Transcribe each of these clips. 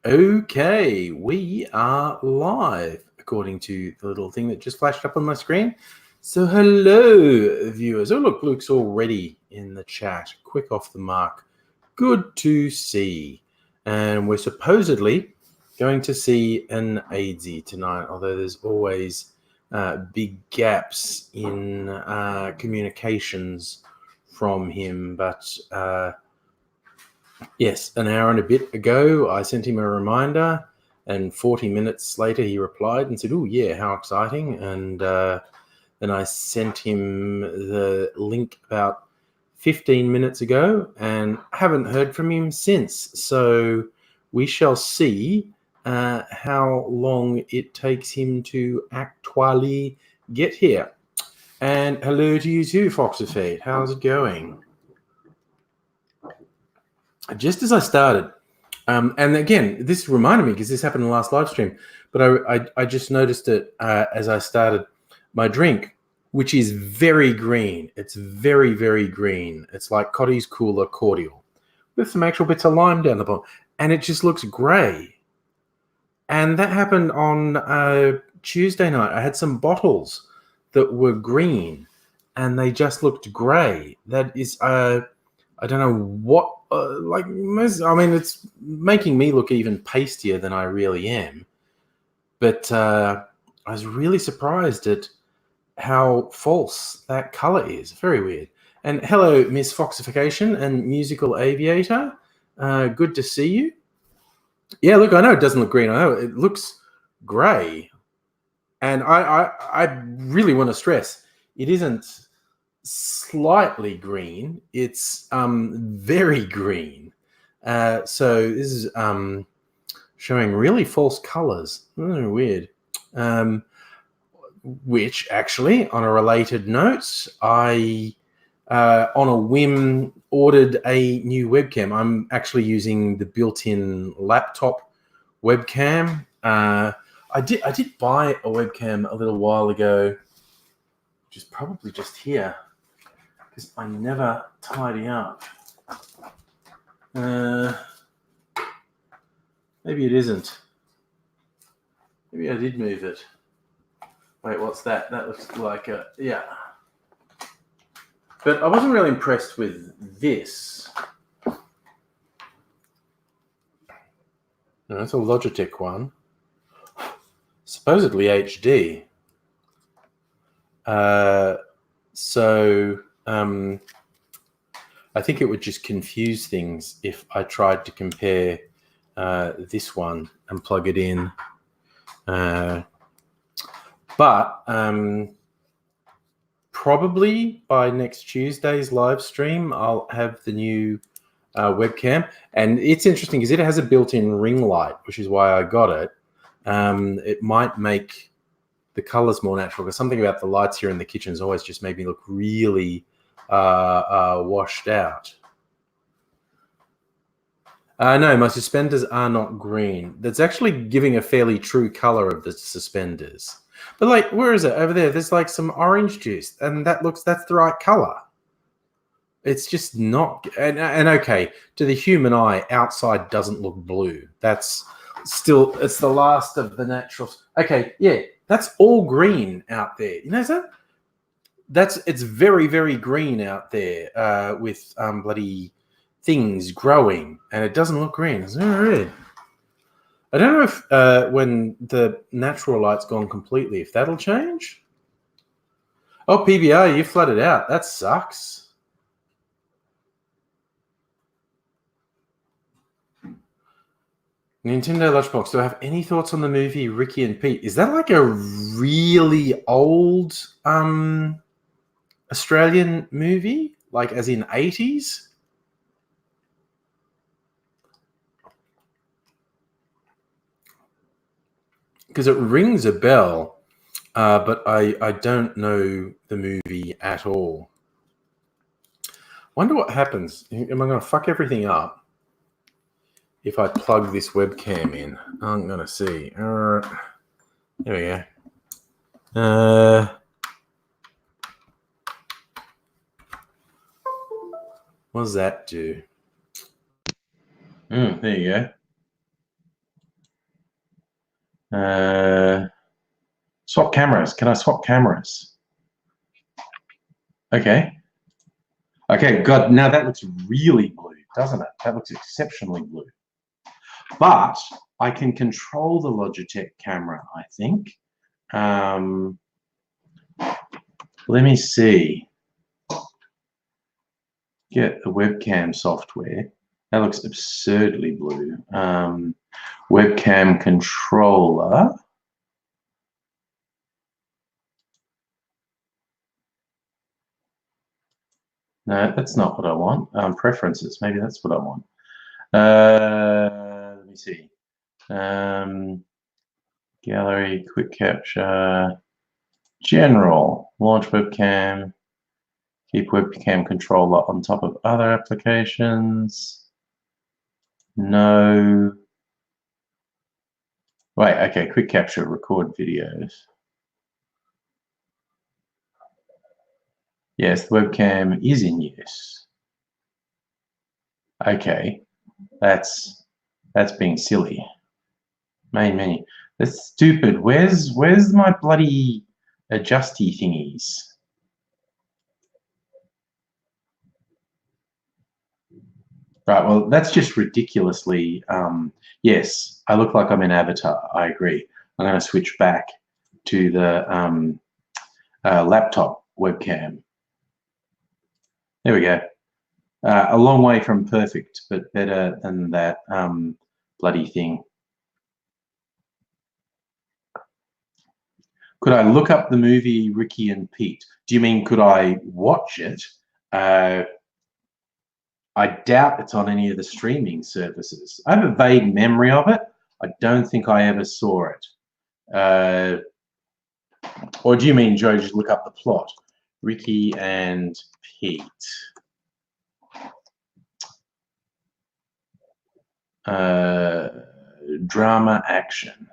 Okay, we are live, according to the little thing that just flashed up on my screen. So hello, viewers. Oh, look, Luke's already in the chat. Quick off the mark. Good to see. And we're supposedly going to see an AIDSy tonight, although there's always big gaps in communications from him. But yes, an hour and a bit ago, I sent him a reminder, and 40 minutes later, he replied and said, "Oh, yeah, how exciting." And then I sent him the link about 15 minutes ago and haven't heard from him since. So we shall see how long it takes him to actually get here. And hello to you too, Fox of Fate. How's it going? Just as I started, and again, this reminded me because this happened in the last live stream, but I just noticed it as I started my drink, which is very green. It's very, very green. It's like Cotty's Cooler Cordial with some actual bits of lime down the bottom, and it just looks grey. And that happened on Tuesday night. I had some bottles that were green, and they just looked grey. That is, I don't know what. It's making me look even pastier than I really am. But I was really surprised at how false that color is. Very weird. And hello, Miss Foxification and Musical Aviator. Good to see you. Yeah, look, I know it doesn't look green. I know it looks grey. And I really want to stress, it isn't slightly green. It's very green. So this is showing really false colors. Weird. Which actually, on a related note, I on a whim ordered a new webcam. I'm actually using the built-in laptop webcam. I did buy a webcam a little while ago, which is probably just here, because I never tidy up. Maybe it isn't. Maybe I did move it. Wait, what's that? That looks like a, yeah. But I wasn't really impressed with this. No, it's a Logitech one. Supposedly HD. So I think it would just confuse things if I tried to compare this one and plug it in. But probably by next Tuesday's live stream, I'll have the new webcam. And it's interesting because it has a built-in ring light, which is why I got it. It might make the colors more natural, because something about the lights here in the kitchen has always just made me look really washed out. No, my suspenders are not green. That's actually giving a fairly true color of the suspenders. But like, where is it? Over there, there's like some orange juice, and that's the right color. It's just not. And okay, to the human eye, outside doesn't look blue. That's still, it's the last of the naturals. Okay, yeah, that's all green out there. You know that? It's very, very green out there with bloody things growing, and it doesn't look green. It's very weird. I don't know if when the natural light's gone completely, if that'll change. Oh, PBR, you flooded out. That sucks. Nintendo Lunchbox, do I have any thoughts on the movie Ricky and Pete? Is that like a really old Australian movie? Like as in 80s? Because it rings a bell, but I don't know the movie at all. Wonder what happens. Am I going to fuck everything up if I plug this webcam in? I'm going to see. There we go. What does that do? There you go. Swap cameras. Can I swap cameras? Okay. Okay, God, now that looks really blue, doesn't it? That looks exceptionally blue. But I can control the Logitech camera, I think. Let me see. Get the webcam software. That looks absurdly blue. Webcam controller. No, that's not what I want. Preferences, maybe that's what I want. Let me see. Gallery, quick capture, general, launch webcam, keep webcam controller on top of other applications. No. Wait, okay, quick capture, record videos. Yes, the webcam is in use. Okay, that's being silly. Main menu. That's stupid. Where's my bloody adjusty thingies? Right, well, that's just ridiculously, yes, I look like I'm in Avatar, I agree. I'm going to switch back to the laptop webcam. There we go. A long way from perfect, but better than that bloody thing. Could I look up the movie Ricky and Pete? Do you mean could I watch it? I doubt it's on any of the streaming services. I have a vague memory of it. I don't think I ever saw it. Or do you mean, Joe, just look up the plot? Ricky and Pete. Drama action.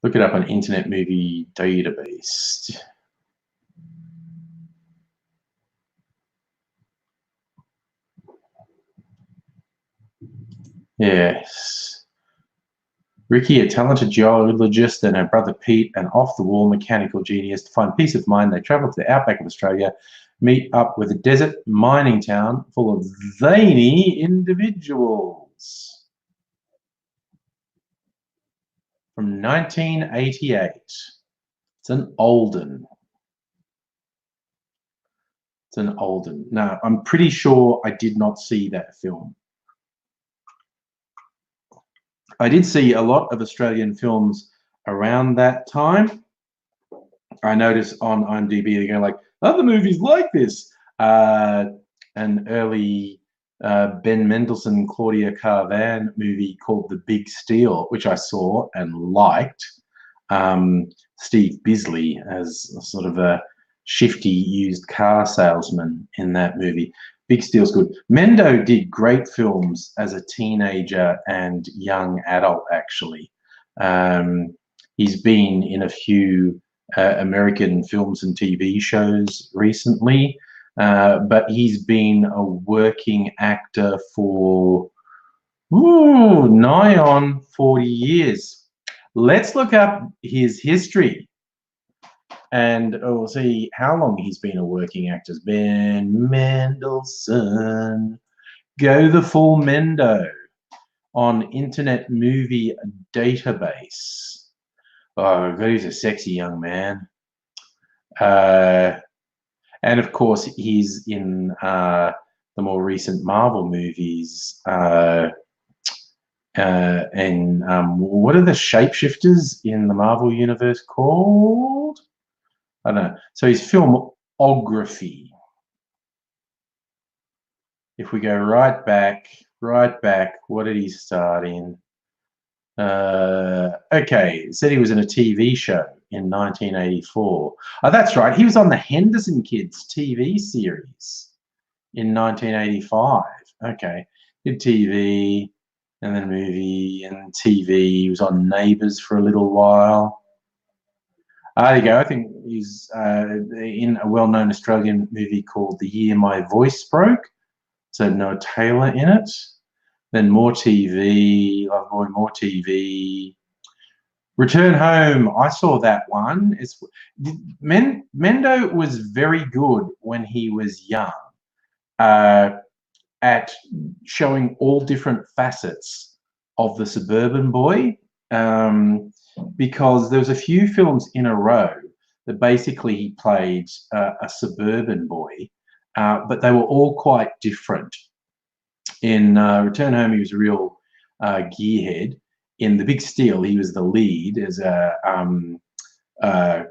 Look it up on Internet Movie Database. Yes. Ricky, a talented geologist, and her brother Pete, an off-the-wall mechanical genius. To find peace of mind, they travel to the outback of Australia, meet up with a desert mining town full of zany individuals. From 1988. It's an olden. It's an olden. No, I'm pretty sure I did not see that film. I did see a lot of Australian films around that time. I noticed on IMDb they're going like, other movies like this. An early Ben Mendelsohn, Claudia Carvan movie called The Big Steal, which I saw and liked. Steve Bisley as a sort of a shifty used car salesman in that movie. Big Steel's good. Mendo did great films as a teenager and young adult, actually. He's been in a few American films and TV shows recently, but he's been a working actor for nigh on 40 years. Let's look up his history and we'll see how long he's been a working actor. Ben Mendelsohn. Go the full Mendo on Internet Movie Database. Oh, God, he's a sexy young man. And of course, he's in the more recent Marvel movies. And what are the shapeshifters in the Marvel universe called? I don't know. So his filmography. If we go right back, what did he start in? Okay, it said he was in a TV show in 1984. Oh, that's right. He was on the Henderson Kids TV series in 1985. Okay, did TV and then movie and TV. He was on Neighbours for a little while. There you go. I think he's in a well-known Australian movie called The Year My Voice Broke. So Noah Taylor in it. Then more TV, Love Boy, more TV. Return Home, I saw that one. Mendo was very good when he was young at showing all different facets of the suburban boy, because there was a few films in a row that basically he played a suburban boy, but they were all quite different. In Return Home, he was a real gearhead. In The Big Steal, he was the lead as a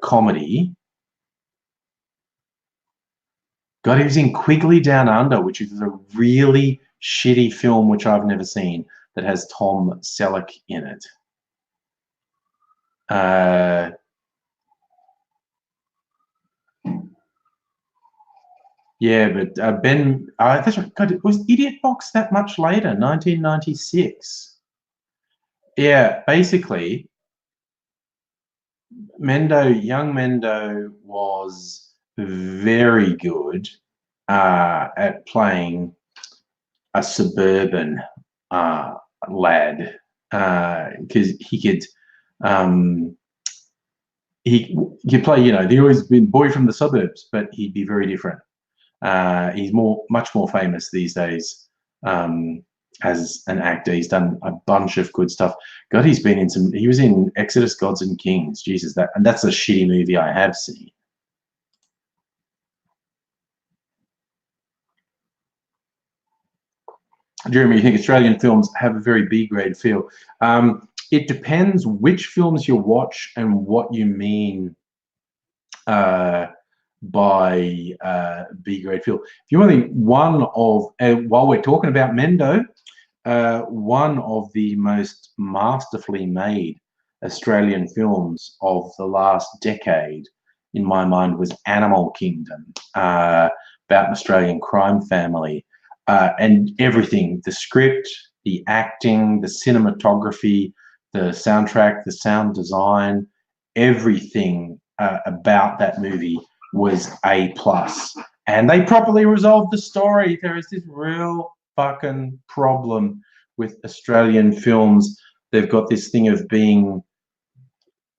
comedy. God, he was in Quigley Down Under, which is a really shitty film which I've never seen, that has Tom Selleck in it. Yeah, but that's right. God, was Idiot Box that much later? 1996. Yeah, basically, young Mendo was very good at playing a suburban lad, because he could play, the always been boy from the suburbs, but he'd be very different. He's much more famous these days as an actor. He's done a bunch of good stuff. God, he was in Exodus, Gods and Kings. Jesus, that's a shitty movie I have seen. Jeremy, you think Australian films have a very B-grade feel? It depends which films you watch and what you mean by B-grade feel. If you want to think, while we're talking about Mendo, one of the most masterfully made Australian films of the last decade, in my mind, was Animal Kingdom, about an Australian crime family. And everything, the script, the acting, the cinematography, the soundtrack, the sound design, everything about that movie was A+. And they properly resolved the story. There is this real fucking problem with Australian films. They've got this thing of being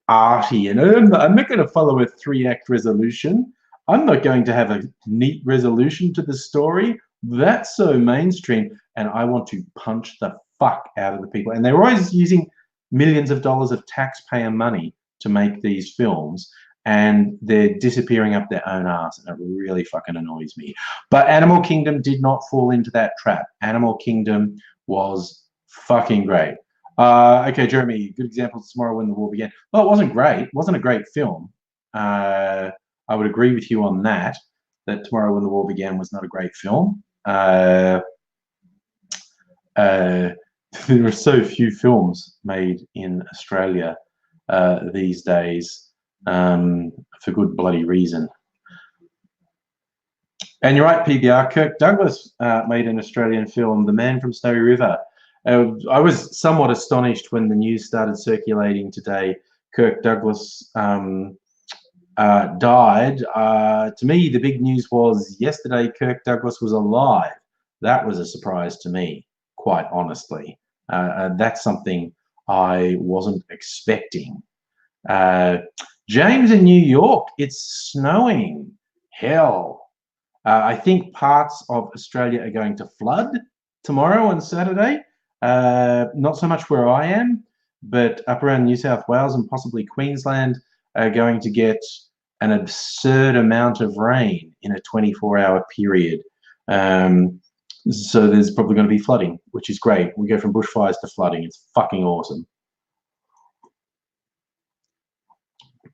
arty, and I'm not going to follow a 3-act resolution. I'm not going to have a neat resolution to the story. That's so mainstream, and I want to punch the fuck out of the people. And they're always using millions of dollars of taxpayer money to make these films, and they're disappearing up their own ass, and it really fucking annoys me. But Animal Kingdom did not fall into that trap. Animal Kingdom was fucking great. Okay, Jeremy, good example, Tomorrow When the War Began. Well, it wasn't great. It wasn't a great film. I would agree with you on that Tomorrow When the War Began was not a great film. There are so few films made in Australia these days, for good bloody reason. And you're right, PBR. Kirk Douglas made an Australian film, The Man from Snowy River. I was somewhat astonished when the news started circulating today. Kirk Douglas died. To me, the big news was yesterday Kirk Douglas was alive. That was a surprise to me, quite honestly. That's something I wasn't expecting. James in New York, it's snowing. Hell. I think parts of Australia are going to flood tomorrow and Saturday. Not so much where I am, but up around New South Wales and possibly Queensland are going to get an absurd amount of rain in a 24-hour period. So there's probably going to be flooding, which is great. We go from bushfires to flooding. It's fucking awesome.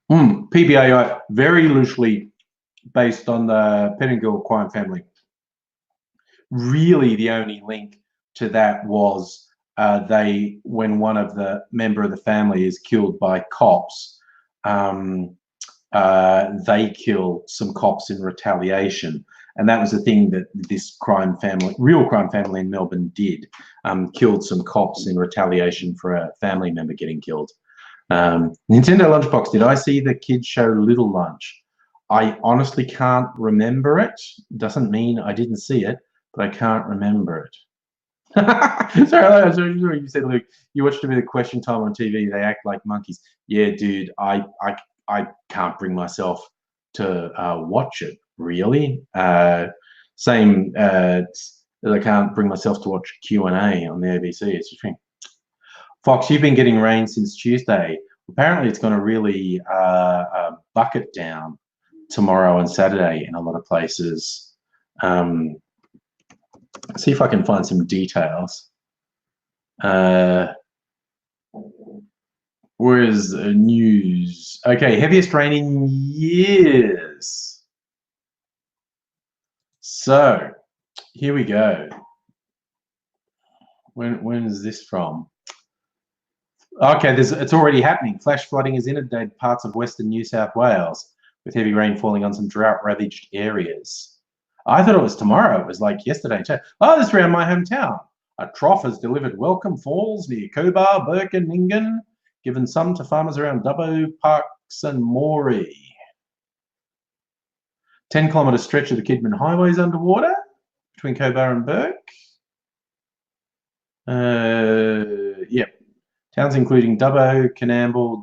PBAI, very loosely based on the Pettingill crime family. Really, the only link to that was when one of the member of the family is killed by cops, they kill some cops in retaliation. And that was the thing that this real crime family in Melbourne did, killed some cops in retaliation for a family member getting killed. Nintendo Lunchbox, did I see the kids show Little Lunch? I honestly can't remember it. Doesn't mean I didn't see it, but I can't remember it. Sorry, you said, Luke, you watched a bit of Question Time on TV. They act like monkeys. Yeah, dude, I can't bring myself to watch it, really. Same, I can't bring myself to watch Q&A on the ABC. It's just Fox, you've been getting rain since Tuesday. Apparently, it's going to really bucket down tomorrow and Saturday in a lot of places. See if I can find some details. Where is news? Okay, heaviest rain in years. So here we go. When is this from? Okay, it's already happening. Flash flooding has inundated parts of western New South Wales, with heavy rain falling on some drought-ravaged areas. I thought it was tomorrow. It was like yesterday. Oh, this is around my hometown. A trough has delivered welcome falls near Cobar, Burke and Ningen, given some to farmers around Dubbo, Parks and Moree. 10-kilometre stretch of the Kidman Highway is underwater between Cobar and Burke. Yep. Towns including Dubbo, Canamble,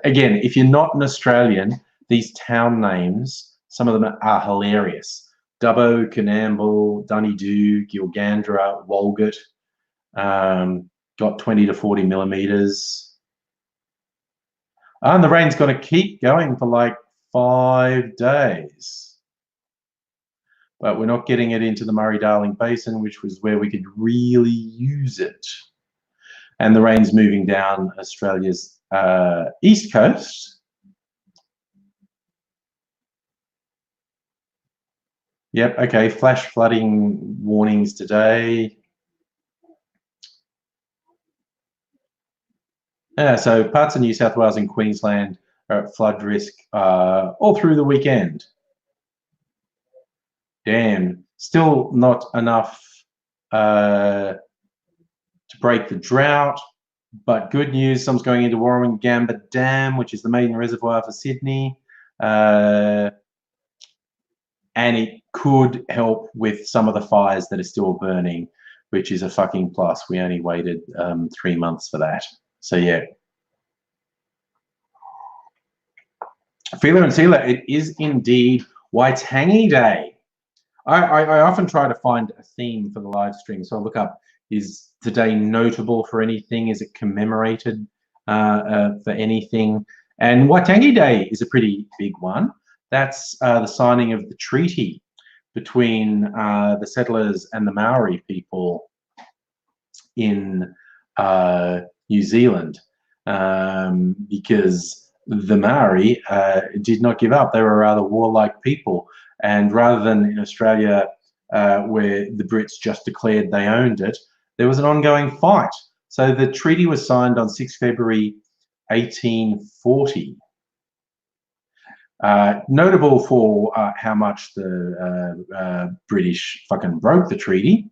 again, if you're not an Australian, these town names, some of them are hilarious. Dubbo, Canamble, Dunedoo, Gilgandra, Walgett, got 20 to 40 millimetres. And the rain's going to keep going for like 5 days. But we're not getting it into the Murray-Darling Basin, which was where we could really use it. And the rain's moving down Australia's east coast. Yep, okay, flash flooding warnings today. Yeah, so parts of New South Wales and Queensland are at flood risk all through the weekend. Damn, still not enough to break the drought, but good news, some's going into Warringamba Dam, which is the main reservoir for Sydney, and it could help with some of the fires that are still burning, which is a fucking plus. We only waited 3 months for that. So yeah. Feeler and Sealer, it is indeed Waitangi Day. I often try to find a theme for the live stream. So I look up, is today notable for anything? Is it commemorated for anything? And Waitangi Day is a pretty big one. That's the signing of the treaty between the settlers and the Maori people in New Zealand, because the Maori did not give up. They were a rather warlike people. And rather than in Australia, where the Brits just declared they owned it, there was an ongoing fight. So the treaty was signed on 6 February 1840. Notable for how much the British fucking broke the treaty.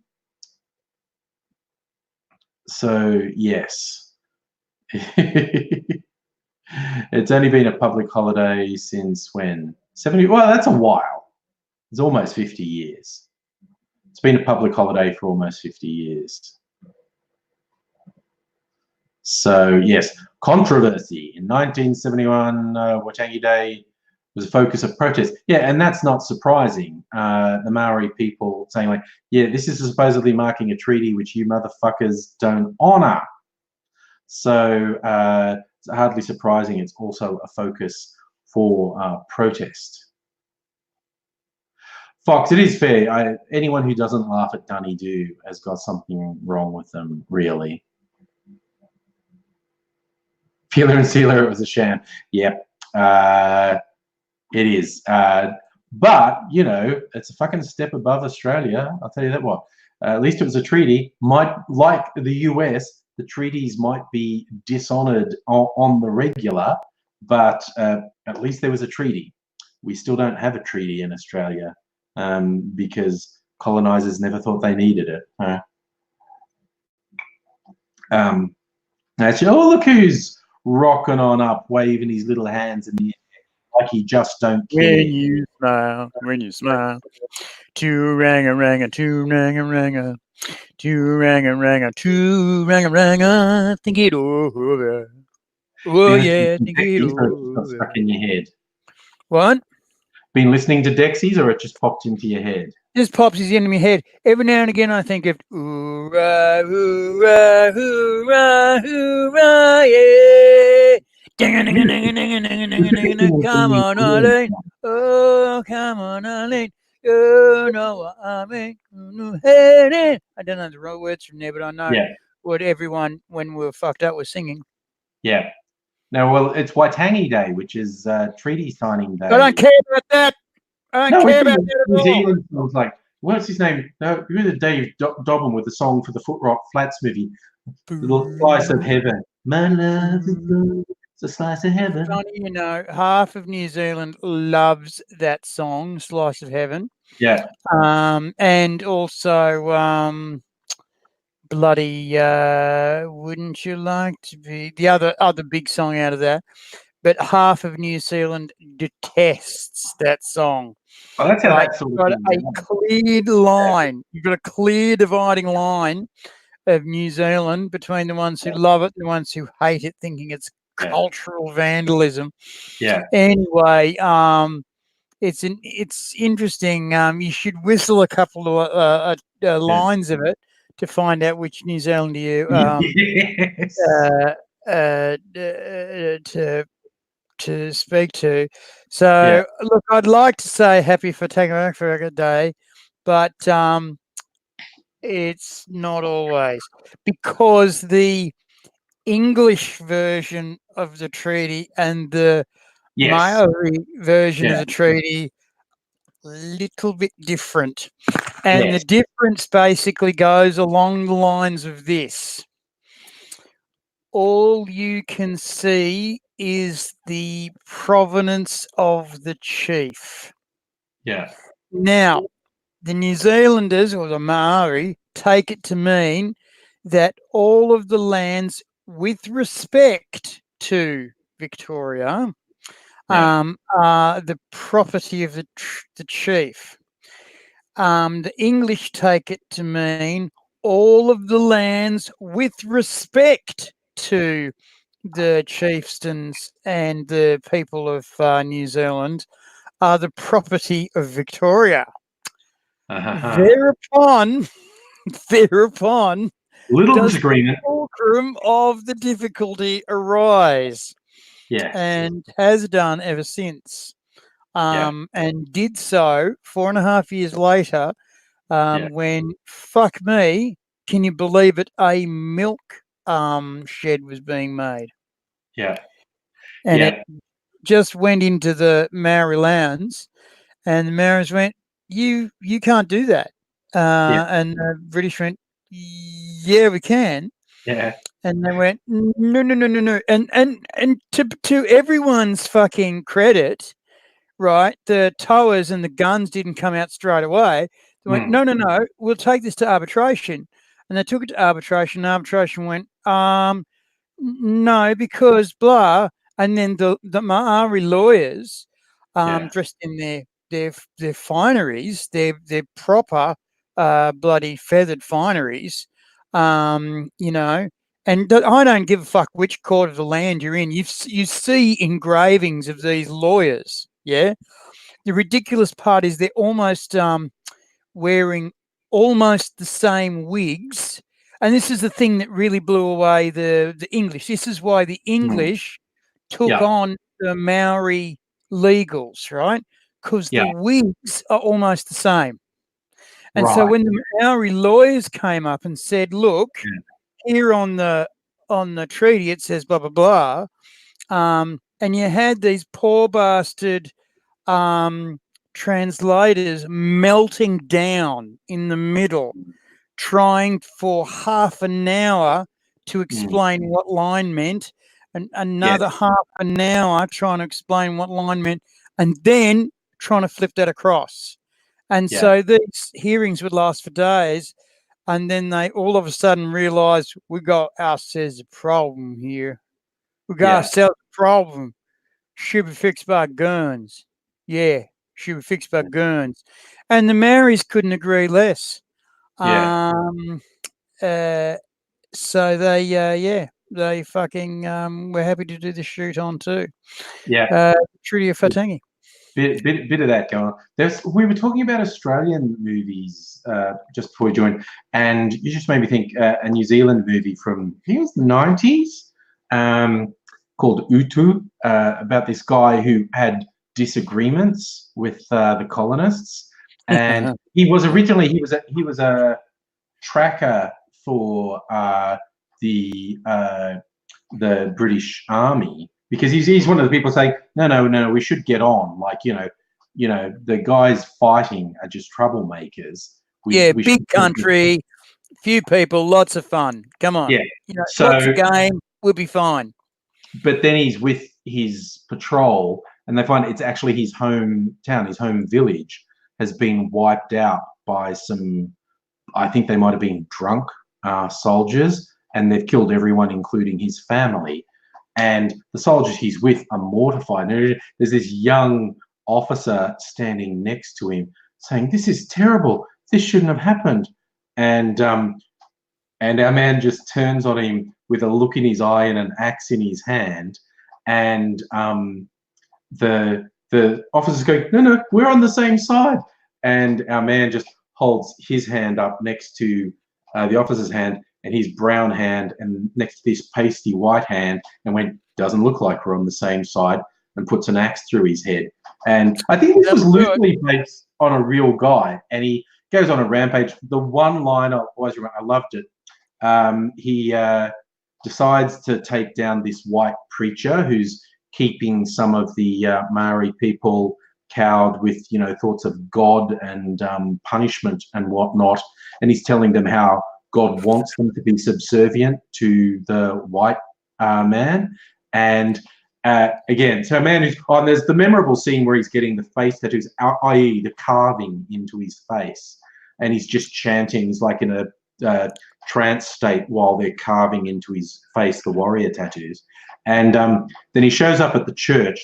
So, yes. It's only been a public holiday since when? 70? Well, that's a while. It's almost 50 years. It's been a public holiday for almost 50 years. So, yes, controversy. In 1971, Waitangi Day was a focus of protest. Yeah, and that's not surprising. The Maori people saying like, yeah, this is supposedly marking a treaty which you motherfuckers don't honour. So it's hardly surprising it's also a focus for protest. Fox, it is fair. Anyone who doesn't laugh at Dunedoo has got something wrong with them, really. Feeler and Sealer, it was a sham. Yep, it is. But, you know, it's a fucking step above Australia. I'll tell you that what. At least it was a treaty. Like the US, the treaties might be dishonoured on the regular, but at least there was a treaty. We still don't have a treaty in Australia because colonisers never thought they needed it. Actually, oh, look who's rocking on up, waving his little hands in the air like he just don't care. When you smile. Two-ranga-ranga, two-ranga-ranga. Two-ranga-ranga, two-ranga-ranga. Think it over. Oh, yeah, think it Dexies, or it just got over. stuck in your head? What? Been listening to Dexies, or it just popped into your head? Just pops his into my head. Every now and again, I think of hoorah, hoorah, hoorah, hoorah, yeah. Come on, Arlene. Oh, come on, Arlene. You know what I mean. I don't know the right words from there, but I know what everyone, when we were fucked up, was singing. Yeah. Now, well, it's Waitangi Day, which is treaty signing day. I don't care about that. I don't care about that at New all. Zealand songs like, what's his name? No, remember Dave Dobbin with the song for the Foot Rock Flats movie, Little Slice of Heaven. My love is blue, it's a slice of heaven. Funny, you know, half of New Zealand loves that song, Slice of Heaven. Yeah. And also bloody Wouldn't You Like to Be, the other big song out of that. But half of New Zealand detests that song. Well, that's how that sort of got thing a clear line. You've got a clear dividing line of New Zealand between the ones who love it, the ones who hate it, thinking it's cultural vandalism. Yeah. Anyway, it's interesting. You should whistle a couple of lines of it to find out which New Zealander you to speak to. So look, I'd like to say happy Waitangi Day, but it's not always, because the English version of the treaty and the Maori version of the treaty little bit different. And the difference basically goes along the lines of this. All you can see is the provenance of the chief. Yeah. Now, the New Zealanders or the Maori take it to mean that all of the lands with respect to Victoria are the property of the chief. The English take it to mean all of the lands with respect to the chieftains and the people of New Zealand are the property of Victoria. Thereupon, little does disagreement. the fulcrum of the difficulty arise. And has done ever since. And did so 4.5 years later, when, fuck me, can you believe it, a milk shed was being made. And it just went into the Maori lands, and the Maoris went, you can't do that. And the British went, yeah, we can. And they went, no. And to everyone's fucking credit, right, the towers and the guns didn't come out straight away. They went, no, we'll take this to arbitration. And they took it to arbitration, and arbitration went, no, because blah. And then the Maori lawyers, dressed in their fineries, their proper bloody feathered fineries, you know. And I don't give a fuck which court of the land you're in. You see engravings of these lawyers, yeah? The ridiculous part is they're almost wearing almost the same wigs. And this is the thing that really blew away the English. This is why the English took on the Maori legals, right? Because the wigs are almost the same. And so when the Maori lawyers came up and said, look, here on the treaty it says blah blah blah, and you had these poor bastard translators melting down in the middle, trying for half an hour to explain what line meant, and another half an hour trying to explain what line meant, and then trying to flip that across. And so these hearings would last for days. And then they all of a sudden realised we got ourselves a problem here. We got ourselves a problem. should be fixed by guns. Yeah, should be fixed by guns. And the Maoris couldn't agree less. Yeah. So they fucking were happy to do the shoot on too. Yeah. Treaty of Waitangi. Bit of that going on. We were talking about Australian movies just before we joined, and you just made me think a New Zealand movie from, I think it was the 90s, called Utu, about this guy who had disagreements with the colonists, and he was a tracker for the British Army, because he's one of the people saying, no, we should get on. Like, the guys fighting are just troublemakers. We big country, few people, lots of fun. Come on. Yeah. So, lots of game, we'll be fine. But then he's with his patrol, and they find it's actually his hometown, his home village has been wiped out by some, I think they might have been drunk soldiers, and they've killed everyone, including his family. And the soldiers he's with are mortified. And there's this young officer standing next to him saying, "This is terrible. This shouldn't have happened." And our man just turns on him with a look in his eye and an axe in his hand. And the officers go, "No, we're on the same side." And our man just holds his hand up next to the officer's hand, and his brown hand, and next to this pasty white hand, and went, "Doesn't look like we're on the same side," and puts an axe through his head. And I think this was loosely based on a real guy, and he goes on a rampage. The one line I always remember, I loved it. He decides to take down this white preacher who's keeping some of the Maori people cowed with, thoughts of God and punishment and whatnot. And he's telling them how God wants them to be subservient to the white man. And again, so a man who's on, there's the memorable scene where he's getting the face tattoos, i.e. the carving into his face. And he's just chanting. He's like in a trance state while they're carving into his face the warrior tattoos. And then he shows up at the church,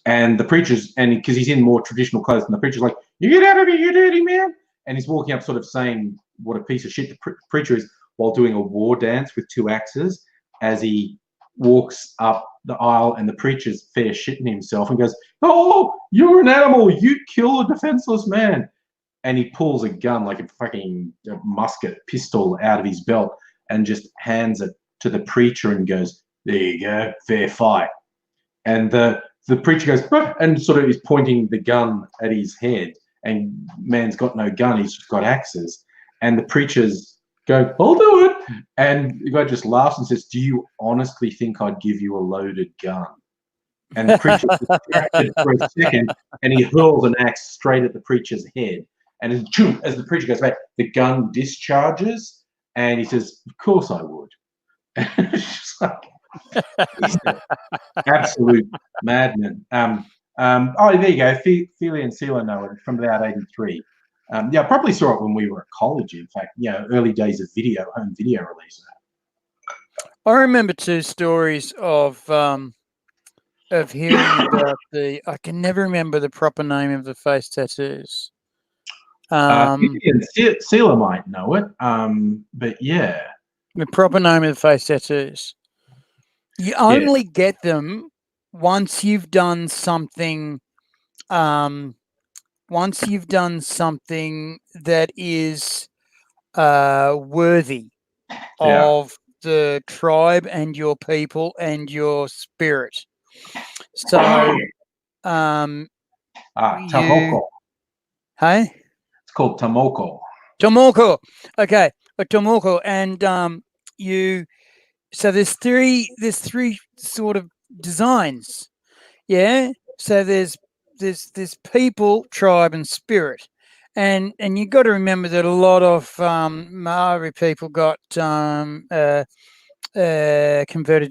and the preacher's, and because he's in more traditional clothes, and the preacher's like, "You get out of here, you dirty man!" And he's walking up, sort of saying what a piece of shit the preacher is, while doing a war dance with two axes as he walks up the aisle, and the preacher's fair shitting himself and goes, "Oh, you're an animal! You kill a defenseless man!" And he pulls a gun, like a fucking musket pistol, out of his belt and just hands it to the preacher and goes, "There you go, fair fight." And the preacher goes, "Oh," and sort of is pointing the gun at his head, and man's got no gun, he's just got axes. And the preachers go, "I'll do it." And the guy just laughs and says, "Do you honestly think I'd give you a loaded gun?" And the preacher is distracted for a second, and he hurls an axe straight at the preacher's head. And as the preacher goes back, the gun discharges, and he says, "Of course I would." It's just like, he's an absolute madman. There you go. Feely and Sela know it from about 83. I probably saw it when we were at college, in fact, early days of home video release. I remember two stories of hearing about I can never remember the proper name of the face tattoos. Sela might know it, but yeah. The proper name of the face tattoos. You only get them once you've done something. Once you've done something that is worthy of the tribe and your people and your spirit. So, Tomoko. Hey? It's called Tomoko. Tomoko. Okay, a Tomoko, and so there's three sort of designs. Yeah. So there's people, tribe, and spirit, and you got to remember that a lot of Maori people got converted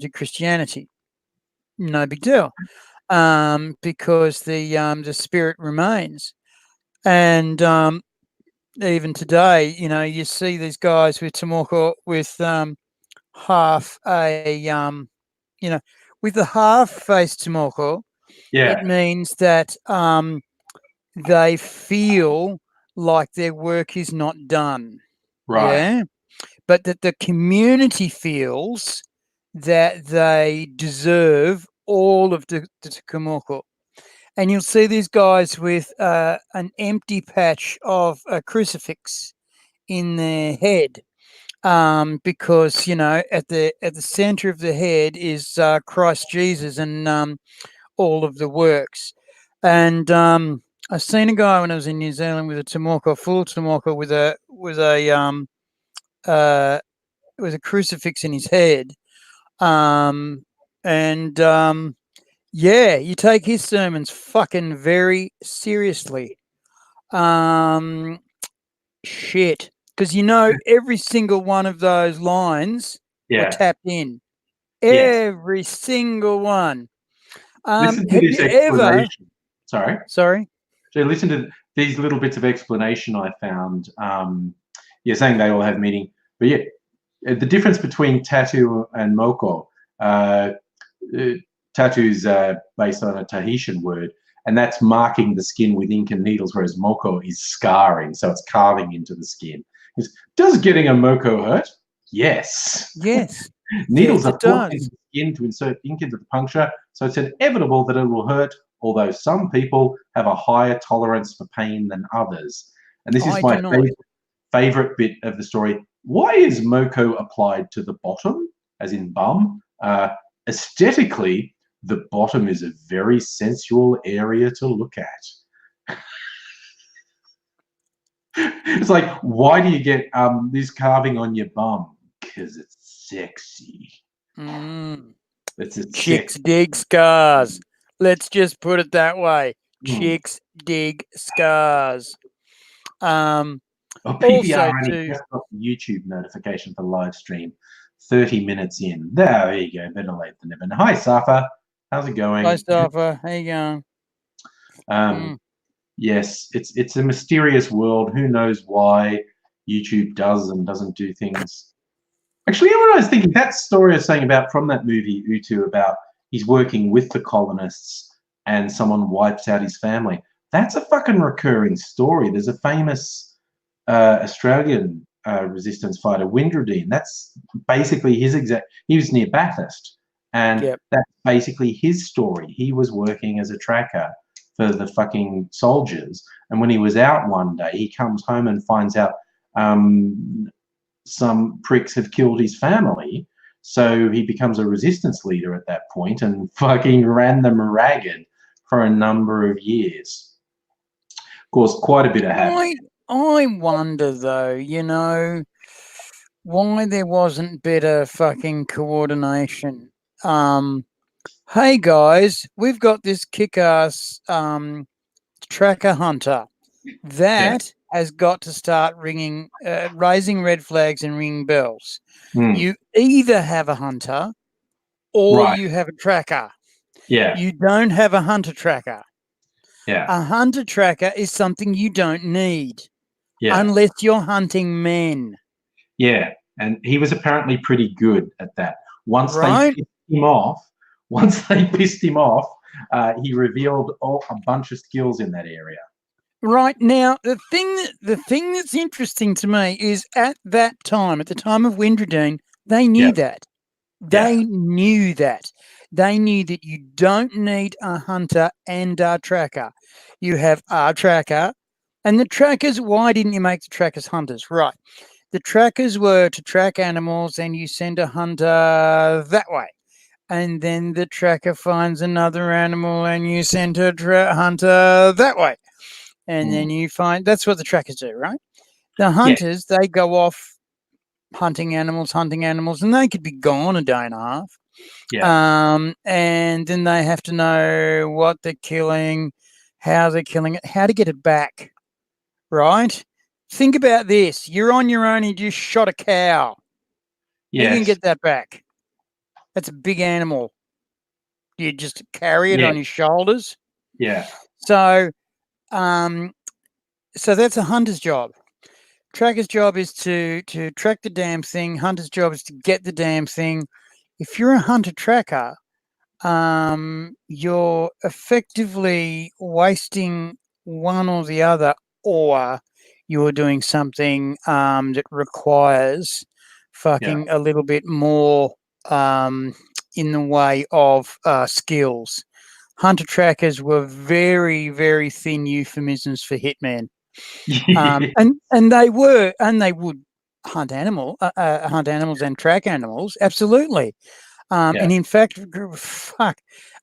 to Christianity. No big deal, because the spirit remains, and even today, you see these guys with Tomoko with half a with the half-faced Tomoko, Yeah. it means that they feel like their work is not done. Right. Yeah. But that the community feels that they deserve all of the Tomoko. And you'll see these guys with an empty patch of a crucifix in their head, because at the center of the head is Christ Jesus and all of the works. And I've seen a guy when I was in New Zealand with a Tomoko, full Tomoko, with a crucifix in his head. Yeah, you take his sermons fucking very seriously. Shit. Because every single one of those lines were Yeah. tapped in. Yes. Every single one. Listen to Have this you ever... explanation. Sorry. So listen to these little bits of explanation I found. You're saying they all have meaning, but yeah, the difference between tattoo and moko. Tattoo's based on a Tahitian word, and that's marking the skin with ink and needles, whereas moko is scarring, so it's carving into the skin. Does getting a moko hurt? Yes. Yes. Needles Yes, are it forced into does. the skin to insert ink into the puncture, so it's inevitable that it will hurt, although some people have a higher tolerance for pain than others. And this is I my do not. favorite bit of the story. Why is moko applied to the bottom, as in bum? Aesthetically, the bottom is a very sensual area to look at. It's like, why do you get this carving on your bum? Because it's sexy. It's a Chicks sexy. dig scars. Let's just put it that way. Chicks dig scars. Oh, Also, PBR only too. just got the YouTube notification for live stream. 30 minutes in. There you go. Better late than never. Hi, Safa. How's it going? Hi, Safa. How you going? Yes, it's a mysterious world. Who knows why YouTube does and doesn't do things. Actually, what I was thinking, that story I was saying about from that movie, Utu, about he's working with the colonists and someone wipes out his family. That's a fucking recurring story. There's a famous Australian resistance fighter, Windradine. That's basically his exact. He was near Bathurst, and that's basically his story. He was working as a tracker for the fucking soldiers, and when he was out one day, he comes home and finds out some pricks have killed his family. So he becomes a resistance leader at that point and fucking ran them ragged for a number of years. Of course, quite a bit of havoc. I wonder, though, why there wasn't better fucking coordination. Hey, guys, we've got this kick-ass tracker hunter. That has got to start raising red flags and ringing bells. You either have a hunter or you have a tracker. You don't have a hunter tracker. A hunter tracker is something you don't need unless you're hunting men. Yeah, and he was apparently pretty good at that. Once they pissed him off, he revealed a bunch of skills in that area. Right now, the thing that's interesting to me is at that time, at the time of Windradine, they knew that. They knew that. They knew that you don't need a hunter and a tracker. You have a tracker, and the trackers. Why didn't you make the trackers hunters? Right. The trackers were to track animals, and you send a hunter that way. And then the tracker finds another animal, and you send a hunter that way. And then you find, that's what the trackers do, right? The hunters, they go off hunting animals, and they could be gone a day and a half. And then they have to know what they're killing, how they're killing it, how to get it back, right? Think about this. You're on your own, you just shot a cow. You can get that back. That's a big animal. You just carry it on your shoulders. So that's a hunter's job. Tracker's job is to track the damn thing. Hunter's job is to get the damn thing. If you're a hunter tracker, you're effectively wasting one or the other, or you're doing something that requires fucking a little bit more in the way of skills. Hunter trackers were very, very thin euphemisms for hitmen. And they would hunt animals and track animals, absolutely. And in fact, fuck,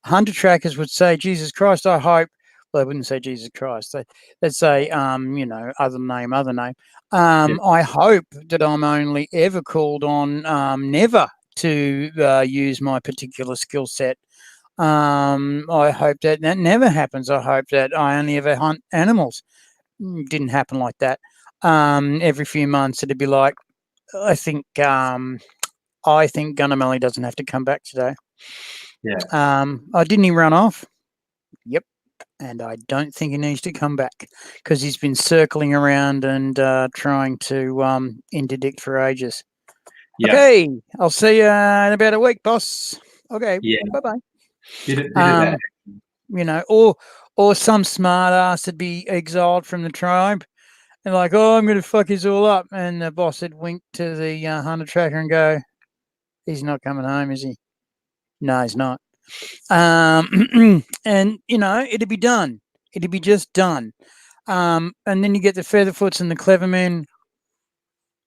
hunter trackers would say, Jesus Christ, I hope. Well, they wouldn't say Jesus Christ. They'd say, other name. I hope that I'm only ever called on never to use my particular skill set. I hope that never happens. I hope that I only ever hunt animals. Didn't happen like that. Every few months it'd be like, I think Gunnamelly doesn't have to come back today. Didn't he run off? Yep. And I don't think he needs to come back because he's been circling around and trying to interdict for ages. Okay, I'll see you in about a week, boss. Okay, bye-bye. Or some smart ass would be exiled from the tribe and like, oh, I'm going to fuck his all up. And the boss would wink to the hunter tracker and go, he's not coming home, is he? No, he's not. And, it'd be done. It'd be just done. And then you get the Featherfoots and the Clevermen.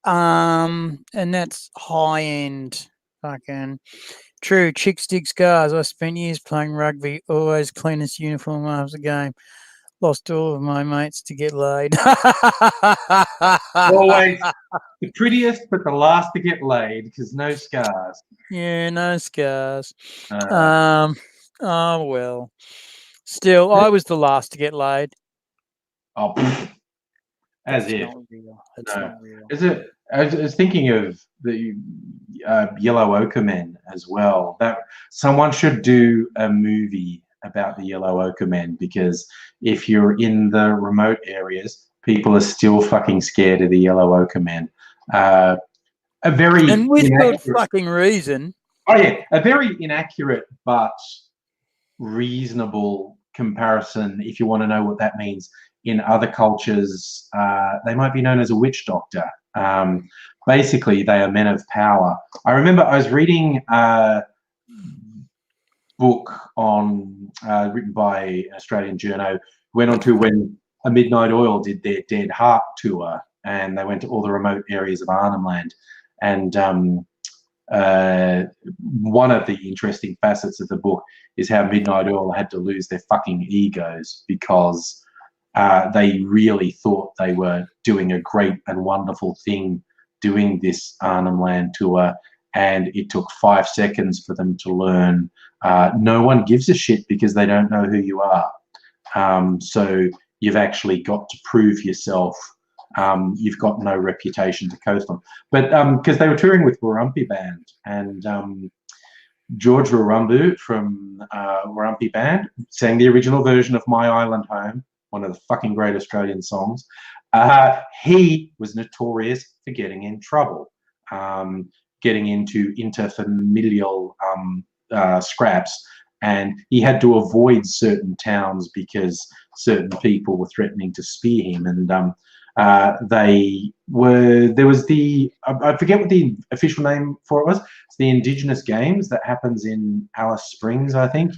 And that's high-end fucking... True, chicks dig scars. I spent years playing rugby, always cleanest uniform after the game. Lost all of my mates to get laid. Always the prettiest, but the last to get laid because no scars. Yeah, no scars. Oh well. Still, I was the last to get laid. Oh, as if. Not real. It's not real. Is it? I was thinking of the Yellow Ochre Men as well. That someone should do a movie about the Yellow Ochre Men, because if you're in the remote areas, people are still fucking scared of the Yellow Ochre Men. And with good fucking reason. Oh yeah, a very inaccurate but reasonable comparison. If you want to know what that means in other cultures, they might be known as a witch doctor. Basically, they are men of power. I remember I was reading a book on written by an Australian journo, went on to when A Midnight Oil did their Dead Heart tour, and they went to all the remote areas of Arnhem Land. And one of the interesting facets of the book is how Midnight Oil had to lose their fucking egos because they really thought they were doing a great and wonderful thing doing this Arnhem Land tour, and it took 5 seconds for them to learn no one gives a shit because they don't know who you are. So you've actually got to prove yourself. You've got no reputation to coast on. But because they were touring with Warumpi Band, and George Warumbu from Warumpi Band sang the original version of My Island Home, one of the fucking great Australian songs. He was notorious for getting in trouble, getting into interfamilial scraps, and he had to avoid certain towns because certain people were threatening to spear him. And there was the, I forget what the official name for it was. It's the Indigenous Games that happens in Alice Springs, I think.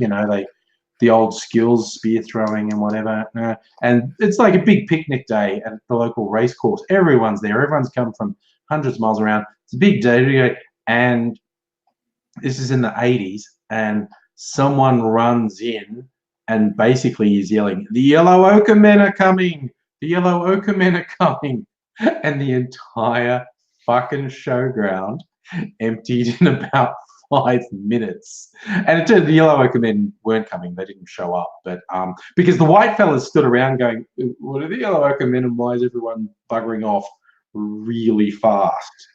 The old skills, spear throwing and whatever. And it's like a big picnic day at the local race course. Everyone's there. Everyone's come from hundreds of miles around. It's a big day. And this is in the 80s. And someone runs in and basically is yelling, "The Yellow Ochre Men are coming! The Yellow Ochre Men are coming!" And the entire fucking showground emptied in about 5 minutes. And it turned the Yellow Ochre Men weren't coming. They didn't show up. But because the white fellas stood around going, "What are the Yellow Ochre Men and why is everyone buggering off really fast?"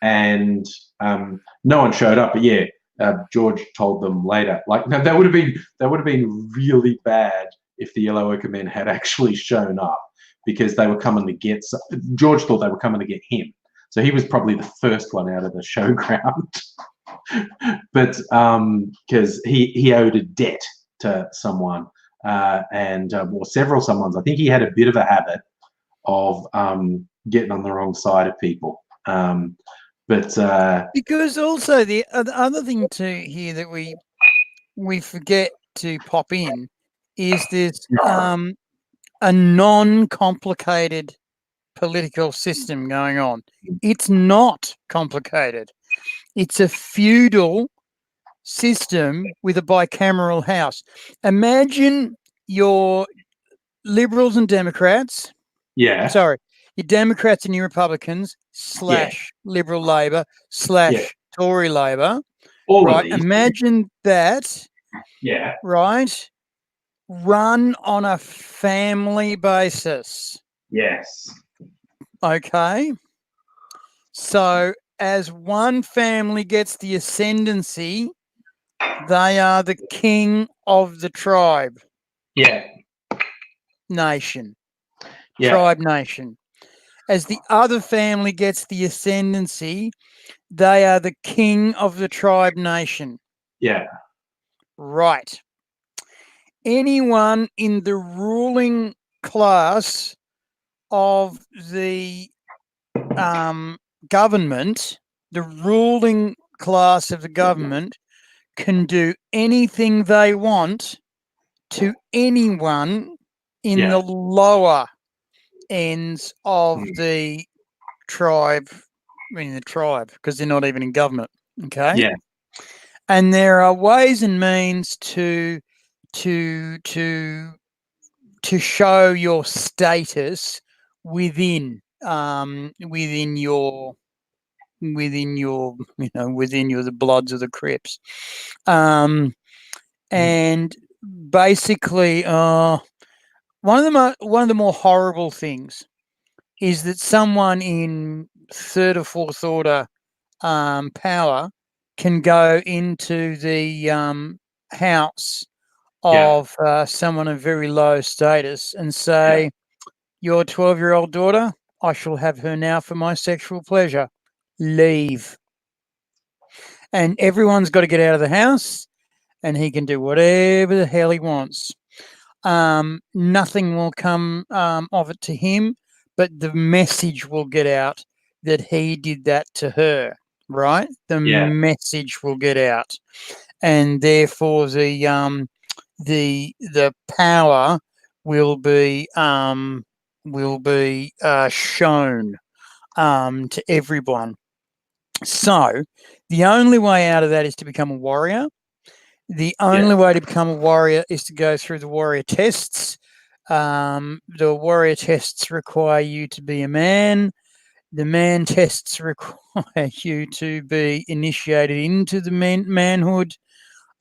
And no one showed up. But yeah, George told them later, like, no, that would have been really bad if the Yellow Ochre Men had actually shown up, because they were coming to get. George thought they were coming to get him. So he was probably the first one out of the showground. but because he owed a debt to someone or several someones. I think he had a bit of a habit of getting on the wrong side of people. But because also the other thing to here that we forget to pop in is there's a non-complicated political system going on. It's not complicated. It's a feudal system with a bicameral house. Imagine your Liberals and Democrats. yeah, Sorry, your Democrats and your Republicans / Liberal Labor / Tory Labor. all Right. of these. Imagine that. Yeah. Right. Run on a family basis. Yes. Okay. So as one family gets the ascendancy, they are the king of the tribe. Yeah. Nation. Yeah. Tribe nation. As the other family gets the ascendancy, they are the king of the tribe nation. Yeah. Right. Anyone in the ruling class of the government, the ruling class of the government can do anything they want to anyone in the lower ends of the tribe, because they're not even in government. Okay. Yeah. And there are ways and means to show your status within your the Bloods of the Crips, and basically one of the more horrible things is that someone in third or fourth order power can go into the house of someone of very low status and say, your 12-year-old daughter, I shall have her now for my sexual pleasure. Leave. And everyone's got to get out of the house, and he can do whatever the hell he wants. Nothing will come of it to him, but the message will get out that he did that to her, right? The message will get out. And therefore the power will be shown to everyone. So the only way out of that is to become a warrior. The only way to become a warrior is to go through the warrior tests. The warrior tests require you to be a man. The man tests require you to be initiated into the manhood.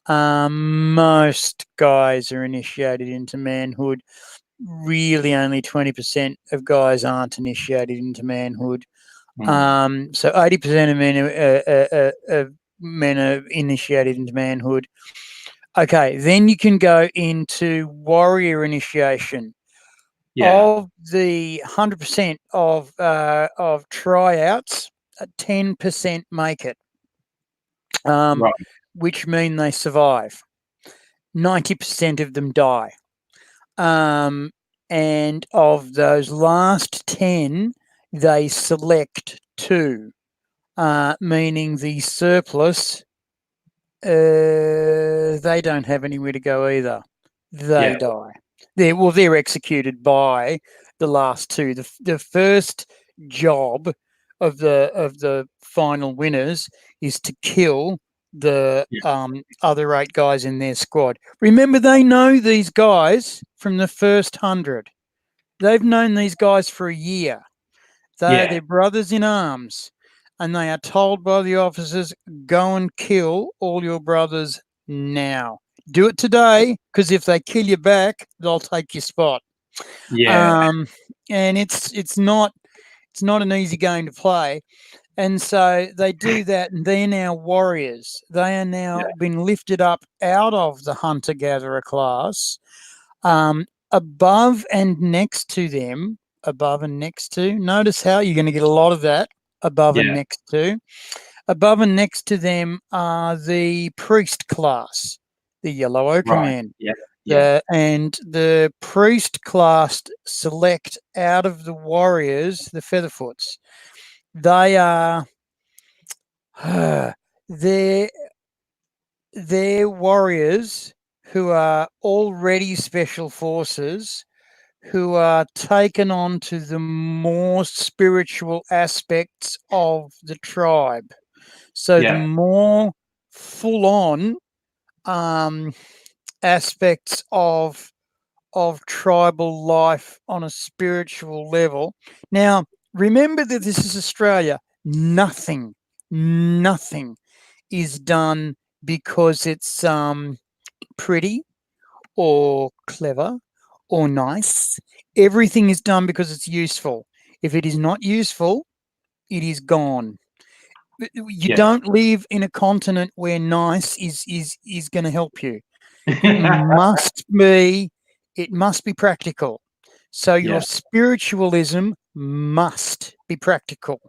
Most guys are initiated into manhood. Really, only 20% of guys aren't initiated into manhood. So 80% of men are initiated into manhood. Okay, then you can go into warrior initiation. Of the 100% of tryouts, 10% make it, which mean they survive. 90% of them die. And of those last 10, they select 2, meaning the surplus, they don't have anywhere to go either. They die. They're executed by the last 2. The first job of the final winners is to kill the other 8 guys in their squad. Remember, they know these guys from the first 100. They've known these guys for a year. They're their brothers in arms, and they are told by the officers, go and kill all your brothers now. Do it today, because if they kill you back, they'll take your spot. And it's not an easy game to play. And so they do that, and they're now warriors. They are now been lifted up out of the hunter-gatherer class. Above and next to them, notice how you're going to get a lot of that above and next to. Above and next to them are the priest class, the yellow ochre Right. men. Yeah. And the priest class select out of the warriors, the Featherfoots. They are they're warriors who are already special forces, who are taken on to the more spiritual aspects of the tribe. So the more full-on aspects of tribal life on a spiritual level. Now, remember that this is Australia. Nothing is done because it's pretty or clever or nice. Everything is done because it's useful. If it is not useful, it is gone. You don't live in a continent where nice is going to help you. It must be practical. So your spiritualism must be practical.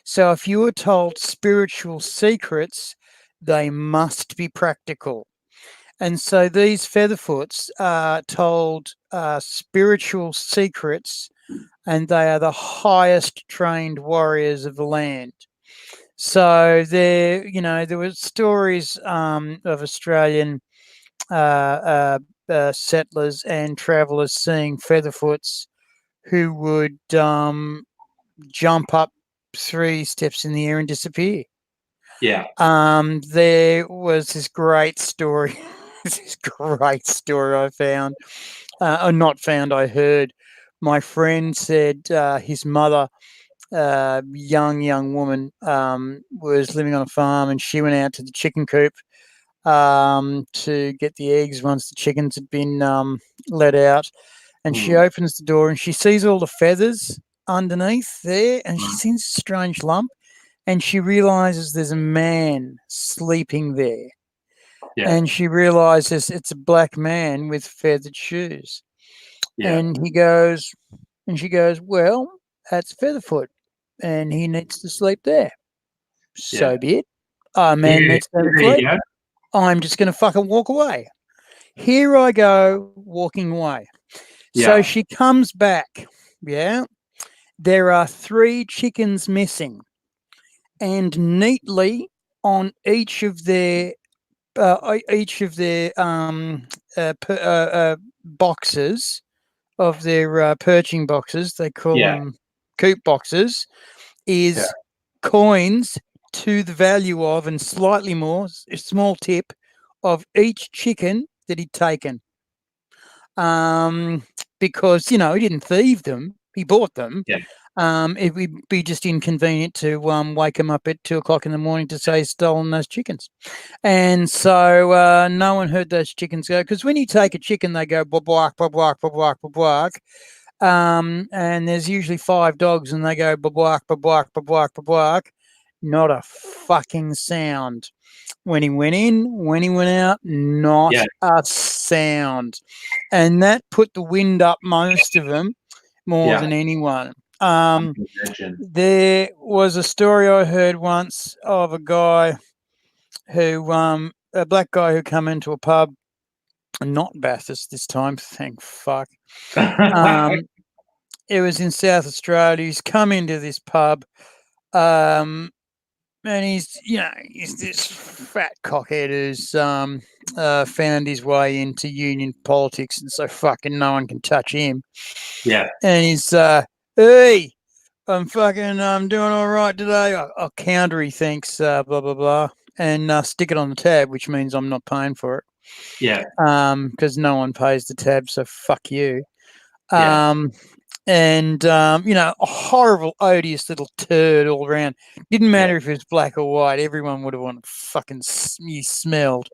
So if you are told spiritual secrets, they must be practical. And so these Featherfoots are told spiritual secrets, and they are the highest trained warriors of the land. So there were stories of Australian settlers and travellers seeing Featherfoots who would jump up 3 steps in the air and disappear. Yeah. There was this great story, I found, or not found, I heard. My friend said his mother, young woman, was living on a farm, and she went out to the chicken coop to get the eggs once the chickens had been let out. And she opens the door and she sees all the feathers underneath there, and she sees a strange lump, and she realizes there's a man sleeping there. And she realizes it's a black man with feathered shoes. And she goes, well, that's Featherfoot, and he needs to sleep there. So be it. A man needs to sleep. I'm just going to fucking walk away. Here I go, walking away. So she comes back. There are 3 chickens missing, and neatly on each of their boxes of their perching boxes, they call them coop boxes, is coins to the value of, and slightly more, a small tip, of each chicken that he'd taken. Because, he didn't thieve them, he bought them. It would be just inconvenient to wake him up at 2 o'clock in the morning to say he's stolen those chickens. And so no one heard those chickens go, because when you take a chicken, they go bwak, bwak, bwak, bwak. And there's usually 5 dogs, and they go bwak, bwak, bwak, bwak. Not a fucking sound. When he went in, when he went out, not a sound. And that put the wind up most of them more than anyone. There was a story I heard once of a guy who, a black guy who come into a pub, not Bathurst this time, thank fuck. It was in South Australia. He's come into this pub, and he's this fat cockhead who's found his way into union politics, and so fucking no one can touch him. And he's hey, I'm doing all right today. I'll counter, he thinks, blah blah blah, and stick it on the tab, which means I'm not paying for it. Because no one pays the tab, so fuck you. And a horrible, odious little turd all around. Didn't matter if it was black or white. Everyone would have wanted fucking you smelled.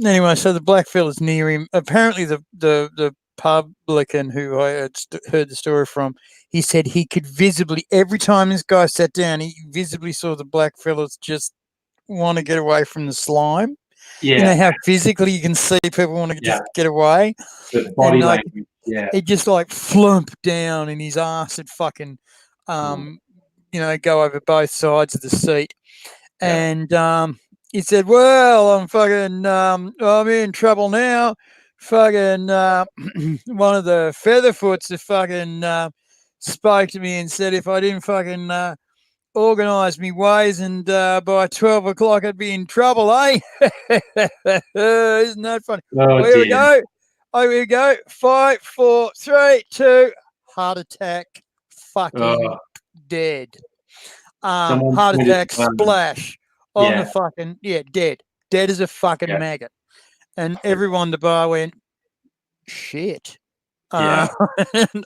Anyway, so the black fella's near him. Apparently, the publican who I had heard the story from, he said he could visibly, every time this guy sat down, he visibly saw the black fellas just want to get away from the slime. You know how physically you can see people want to just get away. The body language. It just flump down, and his ass would fucking, go over both sides of the seat. And he said, "Well, I'm in trouble now. Fucking one of the Featherfoots have fucking spoke to me and said if I didn't fucking organise me ways and by 12 o'clock I'd be in trouble, eh?" Isn't that funny? Oh, Here we dear. go. Oh, here we go. 5, 4, 3, 2. Heart attack. Fucking dead. Someone Heart pointed, attack splash on the yeah. fucking dead as a fucking maggot, and everyone in the bar went shit. Yeah.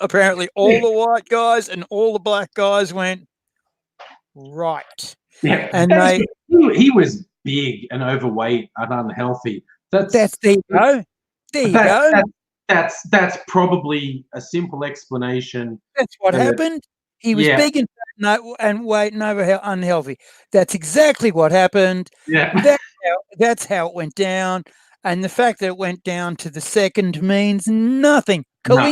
Apparently, all the white guys and all the black guys went right. Yeah, and he was big and overweight and unhealthy. there you go. There you go. That's probably a simple explanation. That's what happened. He was big and weight and unhealthy. That's exactly what happened. Yeah. That's how it went down. And the fact that it went down to the second means nothing. No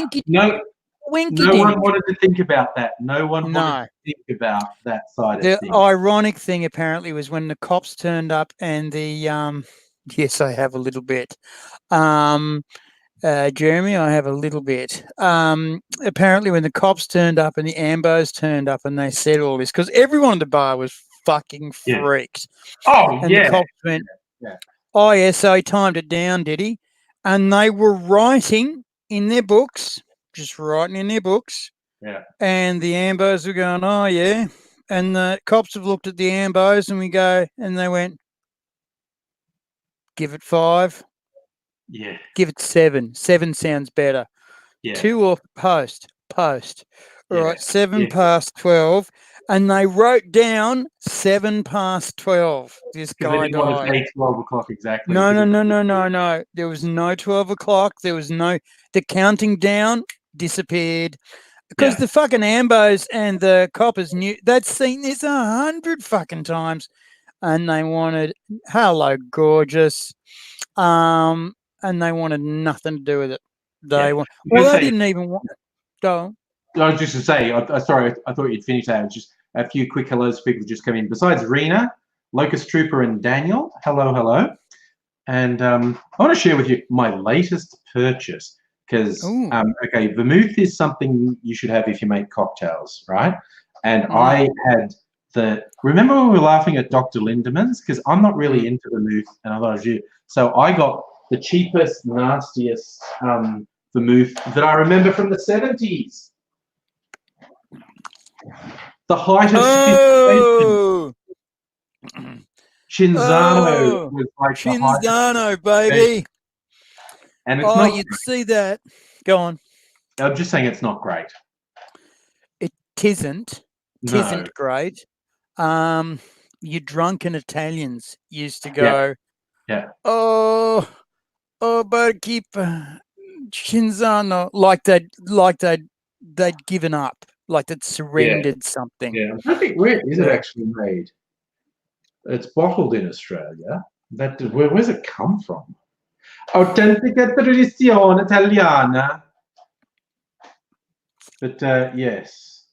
one wanted to think about that. No one wanted to think about that side of things. The ironic thing apparently was when the cops turned up and the yes, I have a little bit. Jeremy, I have a little bit. Apparently when the cops turned up and the Ambos turned up and they said all this, because everyone at the bar was fucking freaked. And the cops went, oh, yeah, so he timed it down, did he? And they were writing in their books, just writing in their books. Yeah. And the Ambos were going, oh, yeah. And the cops have looked at the Ambos and they went, give it 5. Yeah. Give it 7. 7 sounds better. Yeah. 2 or post. All right, 7 past 12. And they wrote down 7 past 12. This guy died. 12 o'clock exactly. No. There was no 12 o'clock. There was no. The counting down disappeared. Because the fucking Ambos and the coppers knew. They'd seen this 100 fucking times. And they wanted, hello, gorgeous. And they wanted nothing to do with it. They didn't even want it. Go. I was just to say, sorry, I thought you'd finish that. Just a few quick hellos for people just come in. Besides Rena, Locust Trooper, and Daniel, hello. And I want to share with you my latest purchase because, vermouth is something you should have if you make cocktails, right? And I had remember when we were laughing at Dr. Lindeman's? Because I'm not really into vermouth, and I thought you. So I got the cheapest, nastiest vermouth that I remember from the 70s. The height of sophistication. Cinzano was like Cinzano, baby. And it's not you'd see that. Go on. I'm just saying it's not great. It isn't. Tisn't great. Your drunken Italians used to go, but keep Cinzano, like they'd given up, like they'd surrendered something. Yeah, I think where is it actually made? It's bottled in Australia. Where's it come from? Authentica tradizione italiana. But yes.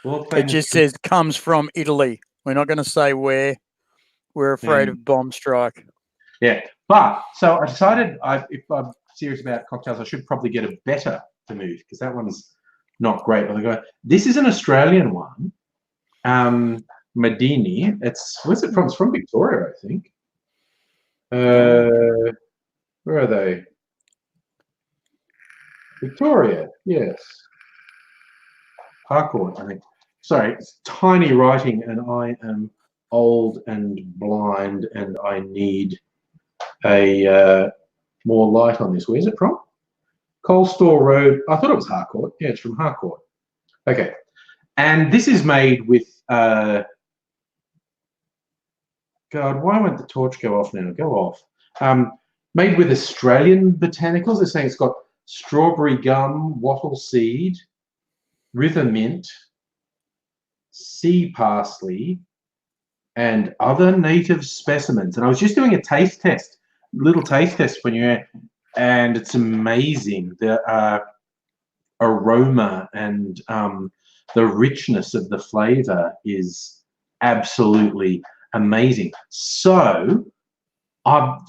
It just says comes from Italy. We're not going to say where. We're afraid of bomb strike. Yeah, but so I decided if I'm serious about cocktails, I should probably get a better vermouth because that one's not great. But I go, this is an Australian one, Madini. Where's it from? It's from Victoria, I think. Where are they? Victoria, yes. Harcourt, I think. Sorry, it's tiny writing, and I am old and blind, and I need a more light on this. Where's it from? Coal Store Road. I thought it was Harcourt. Yeah, it's from Harcourt. Okay. And this is made with God, why won't the torch go off now? Go off. Made with Australian botanicals. They're saying it's got strawberry gum, wattle seed, river mint, sea parsley, and other native specimens. And I was just doing a little taste test when you're, and it's amazing. The aroma and the richness of the flavor is absolutely amazing. So I've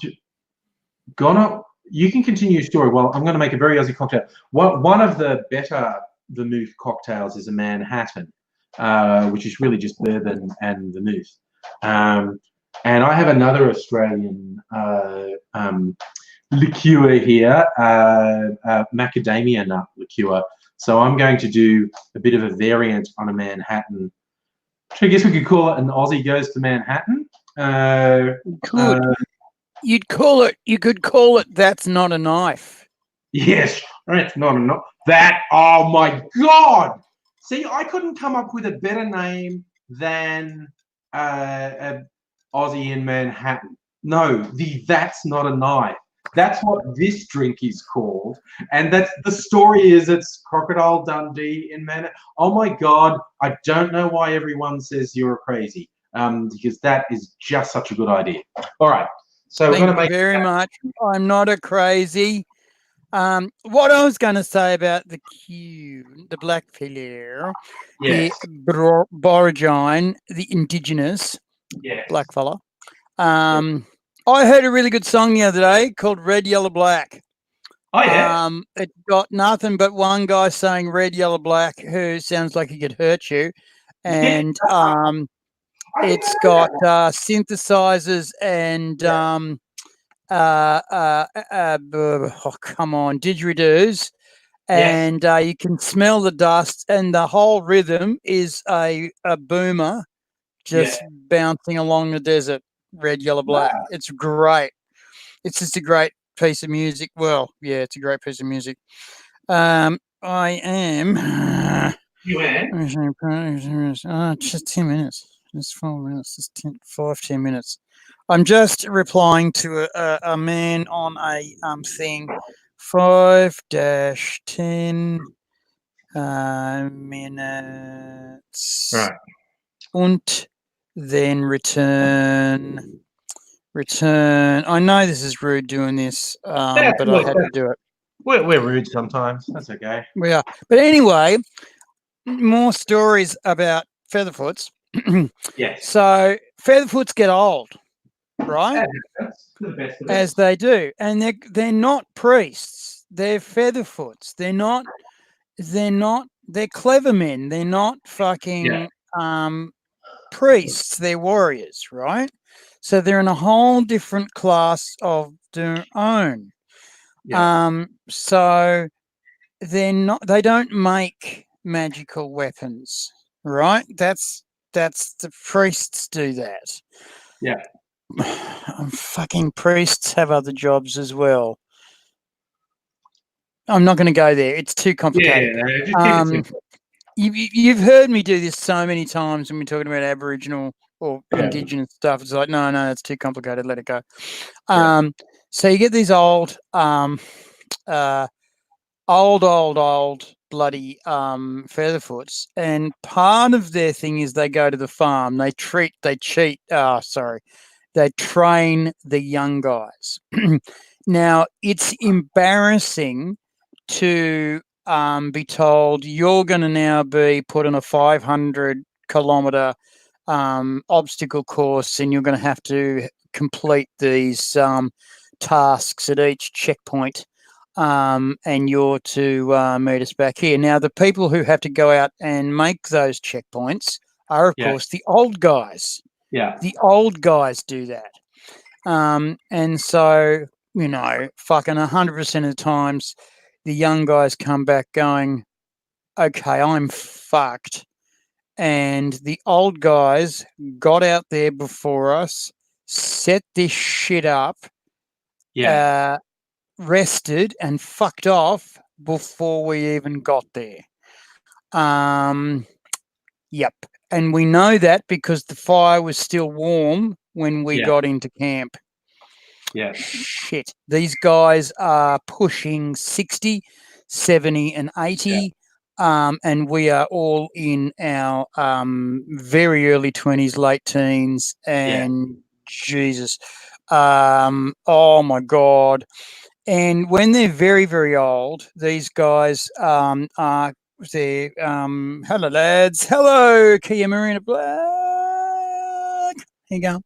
gone up. You can continue your story. Well, I'm going to make a very Aussie cocktail. One of the better vermouth cocktails is a Manhattan, which is really just bourbon and vermouth. And I have another Australian liqueur here, macadamia nut liqueur. So I'm going to do a bit of a variant on a Manhattan. I guess we could call it an Aussie goes to Manhattan. You could call it That's Not a Knife. Yes, that's not enough. That, oh my God! See, I couldn't come up with a better name than Aussie in Manhattan. No, That's Not a Knife. That's what this drink is called. And that's the story is it's Crocodile Dundee in Manhattan. Oh my God, I don't know why everyone says you're crazy. Because that is just such a good idea. All right. So we're Thank going to you make very much. I'm not a crazy. What I was going to say about the black pillar, yes. the Borigine, the indigenous Yes. black fella. I heard a really good song the other day called Red, Yellow, Black. Oh, yeah. It got nothing but one guy saying red, yellow, black, who sounds like he could hurt you. And it's got synthesizers and come on, didgeridoos, and you can smell the dust, and the whole rhythm is a boomer just bouncing along the desert. Red, yellow, black. Wow. It's great. It's just a great piece of music. Well, yeah, it's a great piece of music. I am. You Just 10 minutes. Just 4 minutes. Just 10 minutes. I'm just replying to a man on a thing. 5-10 minutes. Right. Und then return. I know this is rude doing this, but I had to do it. We're rude sometimes. That's okay. We are. But anyway, more stories about featherfoots. Yes. So featherfoots get old, right? That's the best of it. As they do, and they're not priests. They're featherfoots. They're clever men. They're not fucking priests. They're warriors, right? So they're in a whole different class of their own. Yeah. So they don't make magical weapons, right? That's the priests do that. Yeah. Fucking priests have other jobs as well. I'm not going to go there. It's too complicated. Yeah, you've heard me do this so many times when we're talking about Aboriginal or Indigenous stuff. It's like, no, that's too complicated. Let it go. So you get these old bloody featherfoots, and part of their thing is they go to the farm. They train the young guys. Now it's embarrassing to be told you're going to now be put on a 500-kilometer obstacle course, and you're going to have to complete these tasks at each checkpoint. And you're to meet us back here. Now, the people who have to go out and make those checkpoints are, of course, the old guys. Yeah. The old guys do that. And so, fucking 100% of the times, the young guys come back going, okay, I'm fucked. And the old guys got out there before us, set this shit up. Yeah. Rested and fucked off before we even got there. Yep. And we know that because the fire was still warm when we got into camp. Yeah. Shit. These guys are pushing 60, 70 and 80. And we are all in our very early 20s, late teens. And Jesus. Oh my God. And when they're very, very old, these guys hello lads. Hello, Kia Marina Black. Here you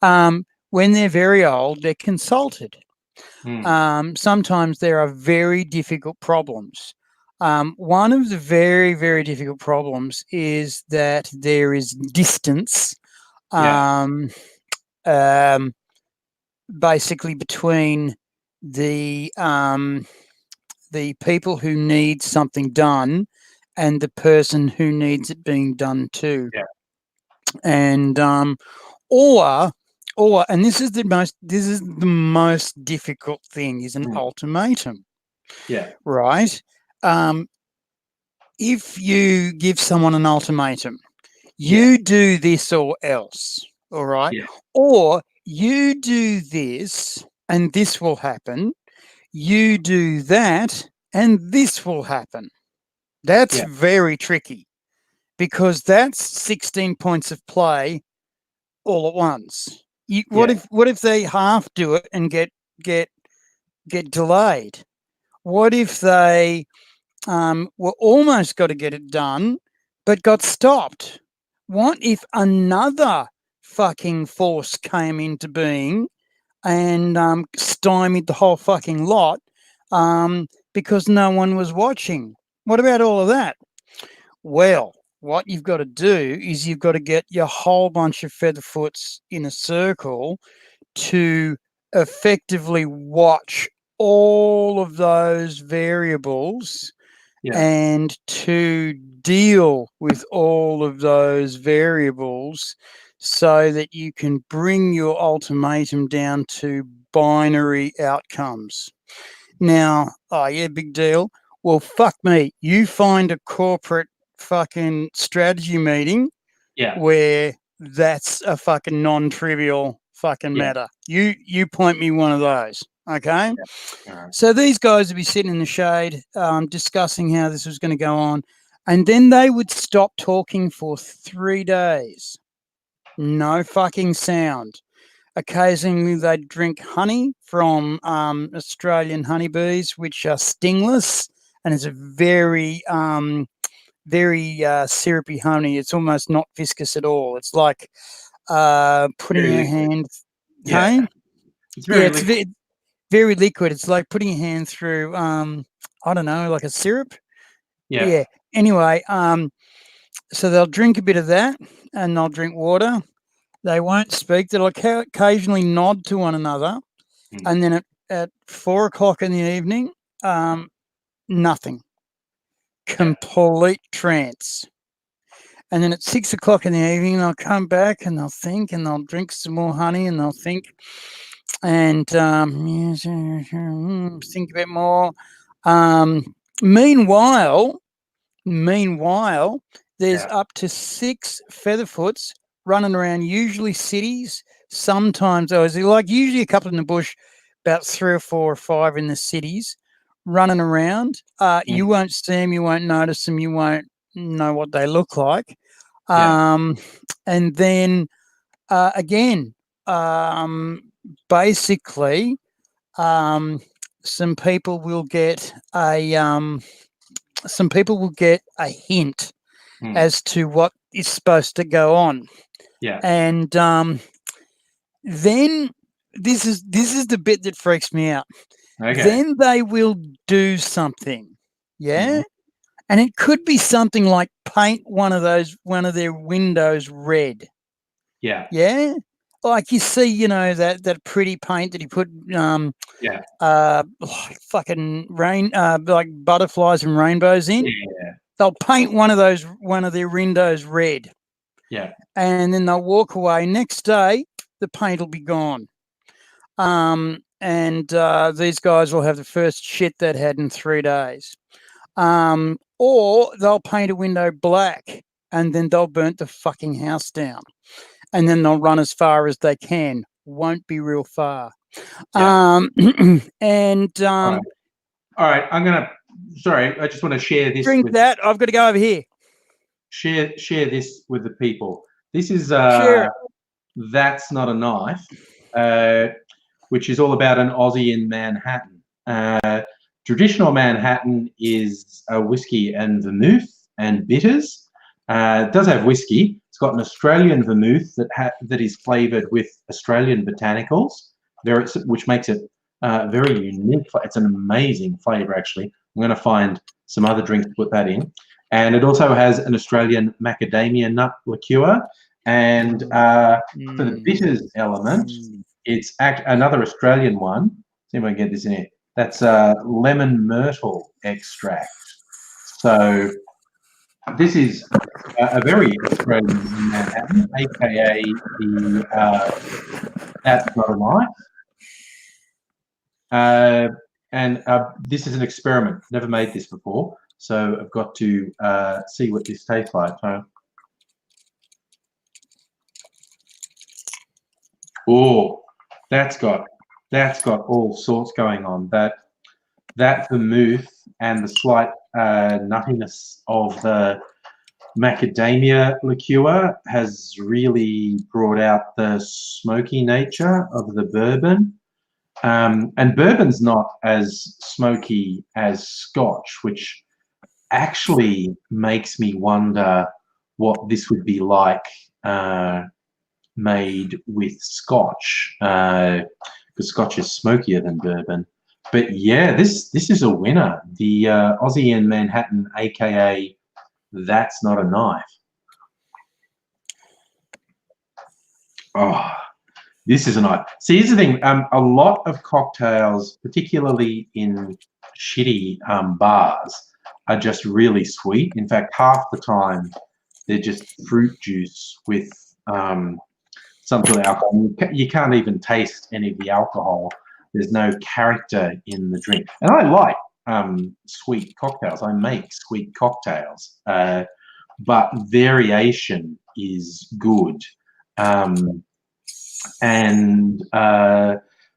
go. When they're very old, they're consulted. Sometimes there are very difficult problems. One of the very, very difficult problems is that there is distance basically between the people who need something done and the person who needs it being done to. Yeah. And or and this is the most difficult thing is an ultimatum. Yeah. Right? If you give someone an ultimatum, you do this or else, all right? Yeah. Or you do this and this will happen. You do that and this will happen. That's very tricky because that's 16 points of play all at once. What if they half do it and get delayed? What if they were almost got to get it done, but got stopped? What if another fucking force came into being and stymied the whole fucking lot because no one was watching? What about all of that? Well, what you've got to do is you've got to get your whole bunch of featherfoots in a circle to effectively watch all of those variables and to deal with all of those variables so that you can bring your ultimatum down to binary outcomes. Now, big deal. Well, fuck me. You find a corporate fucking strategy meeting where that's a fucking non-trivial fucking matter. You point me one of those, okay? So these guys would be sitting in the shade discussing how this was going to go on, and then they would stop talking for 3 days. No fucking sound. Occasionally they'd drink honey from Australian honeybees, which are stingless, and it's a very syrupy honey. It's almost not viscous at all. It's like putting your hand. Yeah, it's very liquid. It's like putting your hand through I don't know, like a syrup. Yeah. Anyway, so they'll drink a bit of that, and they'll drink water. They won't speak. They'll occasionally nod to one another, and then at 4 o'clock in the evening, nothing. Complete trance. And then at 6 o'clock in the evening, they'll come back and they'll think, and they'll drink some more honey, and they'll think, and think a bit more. Meanwhile, there's up to 6 featherfoots running around, usually cities. Sometimes, usually a couple in the bush, about 3 or 4 or 5 in the cities, running around. You won't see them, you won't notice them, you won't know what they look like. And then again, basically, some people will get a hint as to what is supposed to go on. And then this is the bit that freaks me out. Then they will do something, and it could be something like paint one of their windows red. Like you see, that pretty paint that you put fucking rain like butterflies and rainbows in. They'll paint one of their windows red. And then they'll walk away. Next day, the paint will be gone. And these guys will have the first shit they'd had in 3 days. Or they'll paint a window black, and then they'll burn the fucking house down. And then they'll run as far as they can. Won't be real far. All right. Sorry, I just want to share this. I've got to go over here. Share this with the people. This is Share it. That's Not a Knife, which is all about an Aussie in Manhattan. Traditional Manhattan is a whiskey and vermouth and bitters. It does have whiskey, It's got an Australian vermouth that is flavoured with Australian botanicals, which makes it very unique. It's an amazing flavour, actually. I'm going to find some other drinks to put that in. And it also has an Australian macadamia nut liqueur. And for the bitters element, it's another Australian one. See if I can get this in here. That's lemon myrtle extract. So this is a very Australian Manhattan, aka the That's Not a Knife. And this is an experiment. Never made this before, so I've got to see what this tastes like. Oh, that's got all sorts going on. That vermouth and the slight nuttiness of the macadamia liqueur has really brought out the smoky nature of the bourbon. And bourbon's not as smoky as Scotch, which actually makes me wonder what this would be like made with Scotch, because Scotch is smokier than bourbon. But yeah, this is a winner. The Aussie in Manhattan, aka That's Not a Knife. Oh, this is a knife. See, here's the thing. A lot of cocktails, particularly in shitty bars, are just really sweet. In fact, half the time they're just fruit juice with some sort of alcohol. You can't even taste any of the alcohol. There's no character in the drink. And I like sweet cocktails. I make sweet cocktails, but variation is good.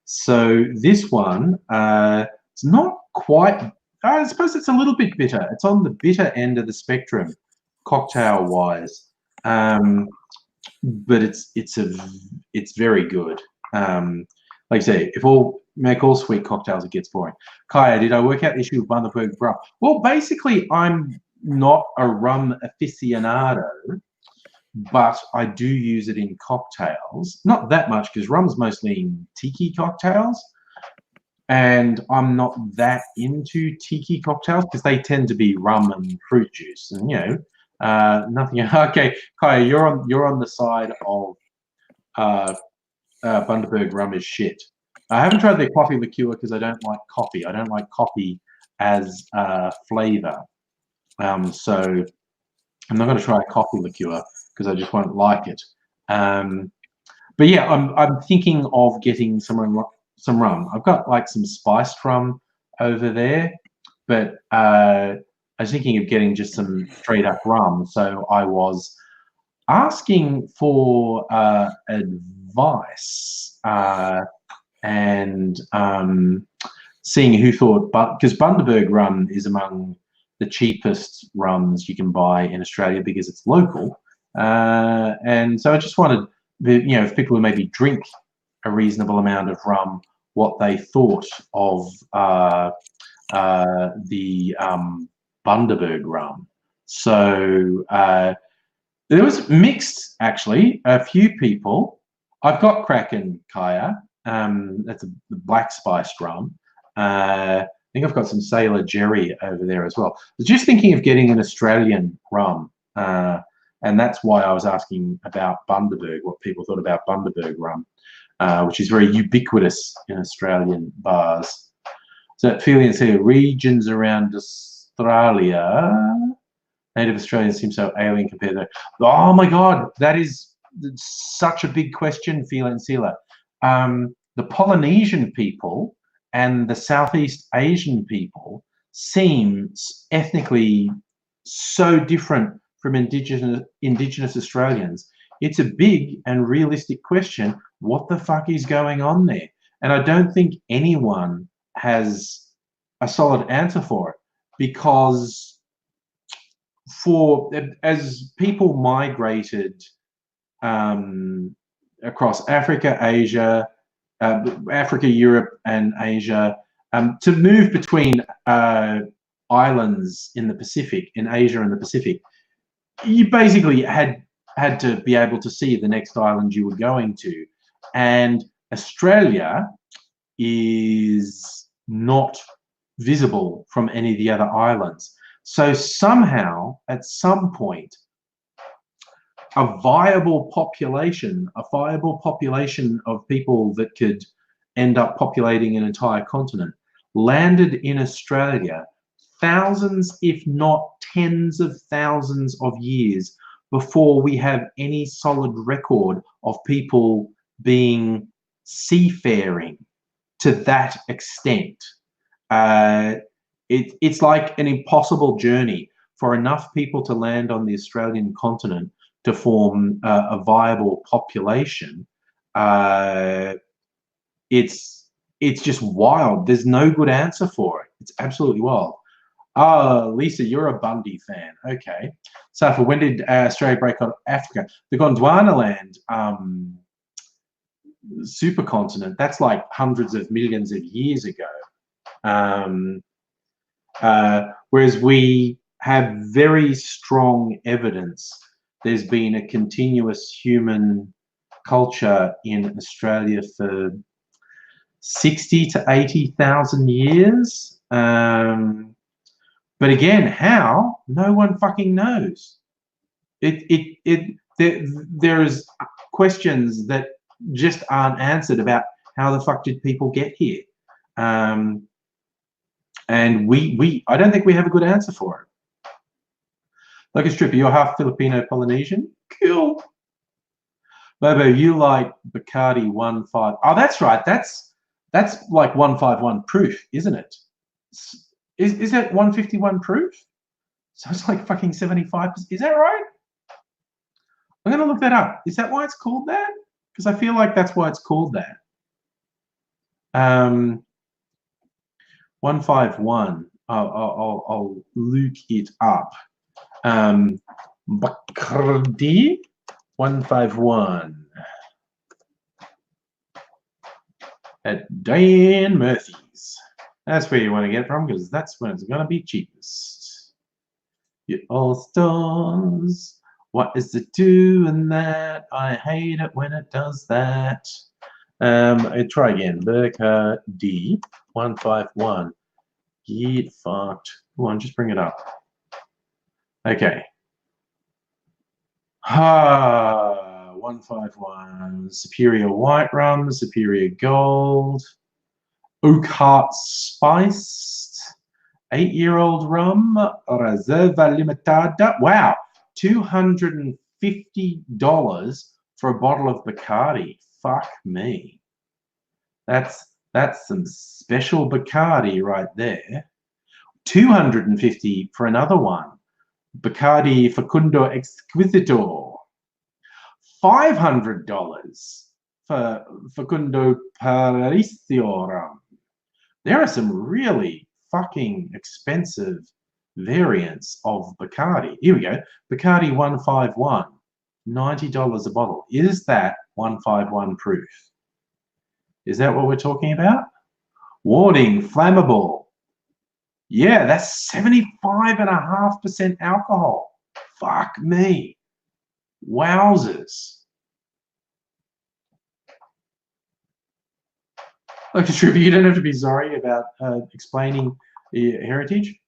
So this one, it's not quite, I suppose it's a little bit bitter. It's on the bitter end of the spectrum, cocktail-wise. But it's very good. Like I say, if make all sweet cocktails, it gets boring. Kaya, did I work out the issue with Bundaberg rum? Well, basically, I'm not a rum aficionado, but I do use it in cocktails. Not that much, because rum's mostly in tiki cocktails, and I'm not that into tiki cocktails because they tend to be rum and fruit juice, and nothing. Okay, Kaya, you're on the side of Bundaberg rum is shit. I haven't tried their coffee liqueur because I don't like coffee. I don't like coffee as flavour. So I'm not going to try a coffee liqueur because I just won't like it. But yeah, I'm thinking of getting some rum. I've got like some spiced rum over there, but I was thinking of getting just some straight up rum. So I was asking for advice and seeing who thought, because Bundaberg rum is among the cheapest rums you can buy in Australia because it's local. And so I just wanted, if people who maybe drink a reasonable amount of rum, what they thought of the Bundaberg rum. So there was mixed, actually. A few people. I've got Kraken, Kaya. That's a black spiced rum. I think I've got some Sailor Jerry over there as well. I was just thinking of getting an Australian rum, and that's why I was asking about Bundaberg, what people thought about Bundaberg rum, which is very ubiquitous in Australian bars. So feelings here, regions around Australia, native Australians seem so alien compared to. Oh my God, that is such a big question, Fila and Sila. The Polynesian people and the Southeast Asian people seem ethnically so different from indigenous Australians. It's a big and realistic question. What the fuck is going on there? And I don't think anyone has a solid answer for it, because as people migrated across Africa, Asia, Europe, and Asia, to move between islands in the Pacific, in Asia and the Pacific, you basically had had to be able to see the next island you were going to. And Australia is not visible from any of the other islands. So somehow, at some point, a viable population of people that could end up populating an entire continent landed in Australia thousands, if not tens of thousands of years before we have any solid record of people being seafaring to that extent. It's like an impossible journey for enough people to land on the Australian continent to form a viable population. It's just wild. There's no good answer for it. It's absolutely wild. Lisa, you're a Bundy fan. Okay. Safa, when did Australia break on Africa? The Gondwanaland supercontinent, that's like hundreds of millions of years ago. Whereas we have very strong evidence there's been a continuous human culture in Australia for 60 to 80,000 years. But again, how? No one fucking knows. There's questions that just aren't answered about how the fuck did people get here. And I don't think we have a good answer for it. Like a stripper, you're half Filipino Polynesian? Cool. Bobo, you like Bacardi 1.5. Oh, that's right. That's like 151 proof, isn't it? Is that 151 proof? So it's like fucking 75%. Is that right? I'm gonna look that up. Is that why it's called that? Because I feel like that's why it's called that. 151. I'll look it up. Bacardi 151 at Dan Murphy's. That's where you want to get it from, because that's when it's going to be cheapest. You all stars, what is it doing that? I hate it when it does that. I try again. Bacardi 151. Get fucked. Come on, just bring it up. Okay. 151. Superior white rum, superior gold, oak heart spiced, 8-year-old rum, Reserva Limitada. Wow, $250 for a bottle of Bacardi. Fuck me. That's some special Bacardi right there. $250 for another one. Bacardi Facundo Exquisito. $500 for Facundo Paricio rum. There are some really fucking expensive variants of Bacardi. Here we go. Bacardi 151. $90 a bottle. Is that 151 proof? Is that what we're talking about? Warning, flammable. Yeah, that's 75.5% alcohol. Fuck me. Wowzers. Like, Trivia, you don't have to be sorry about explaining your heritage.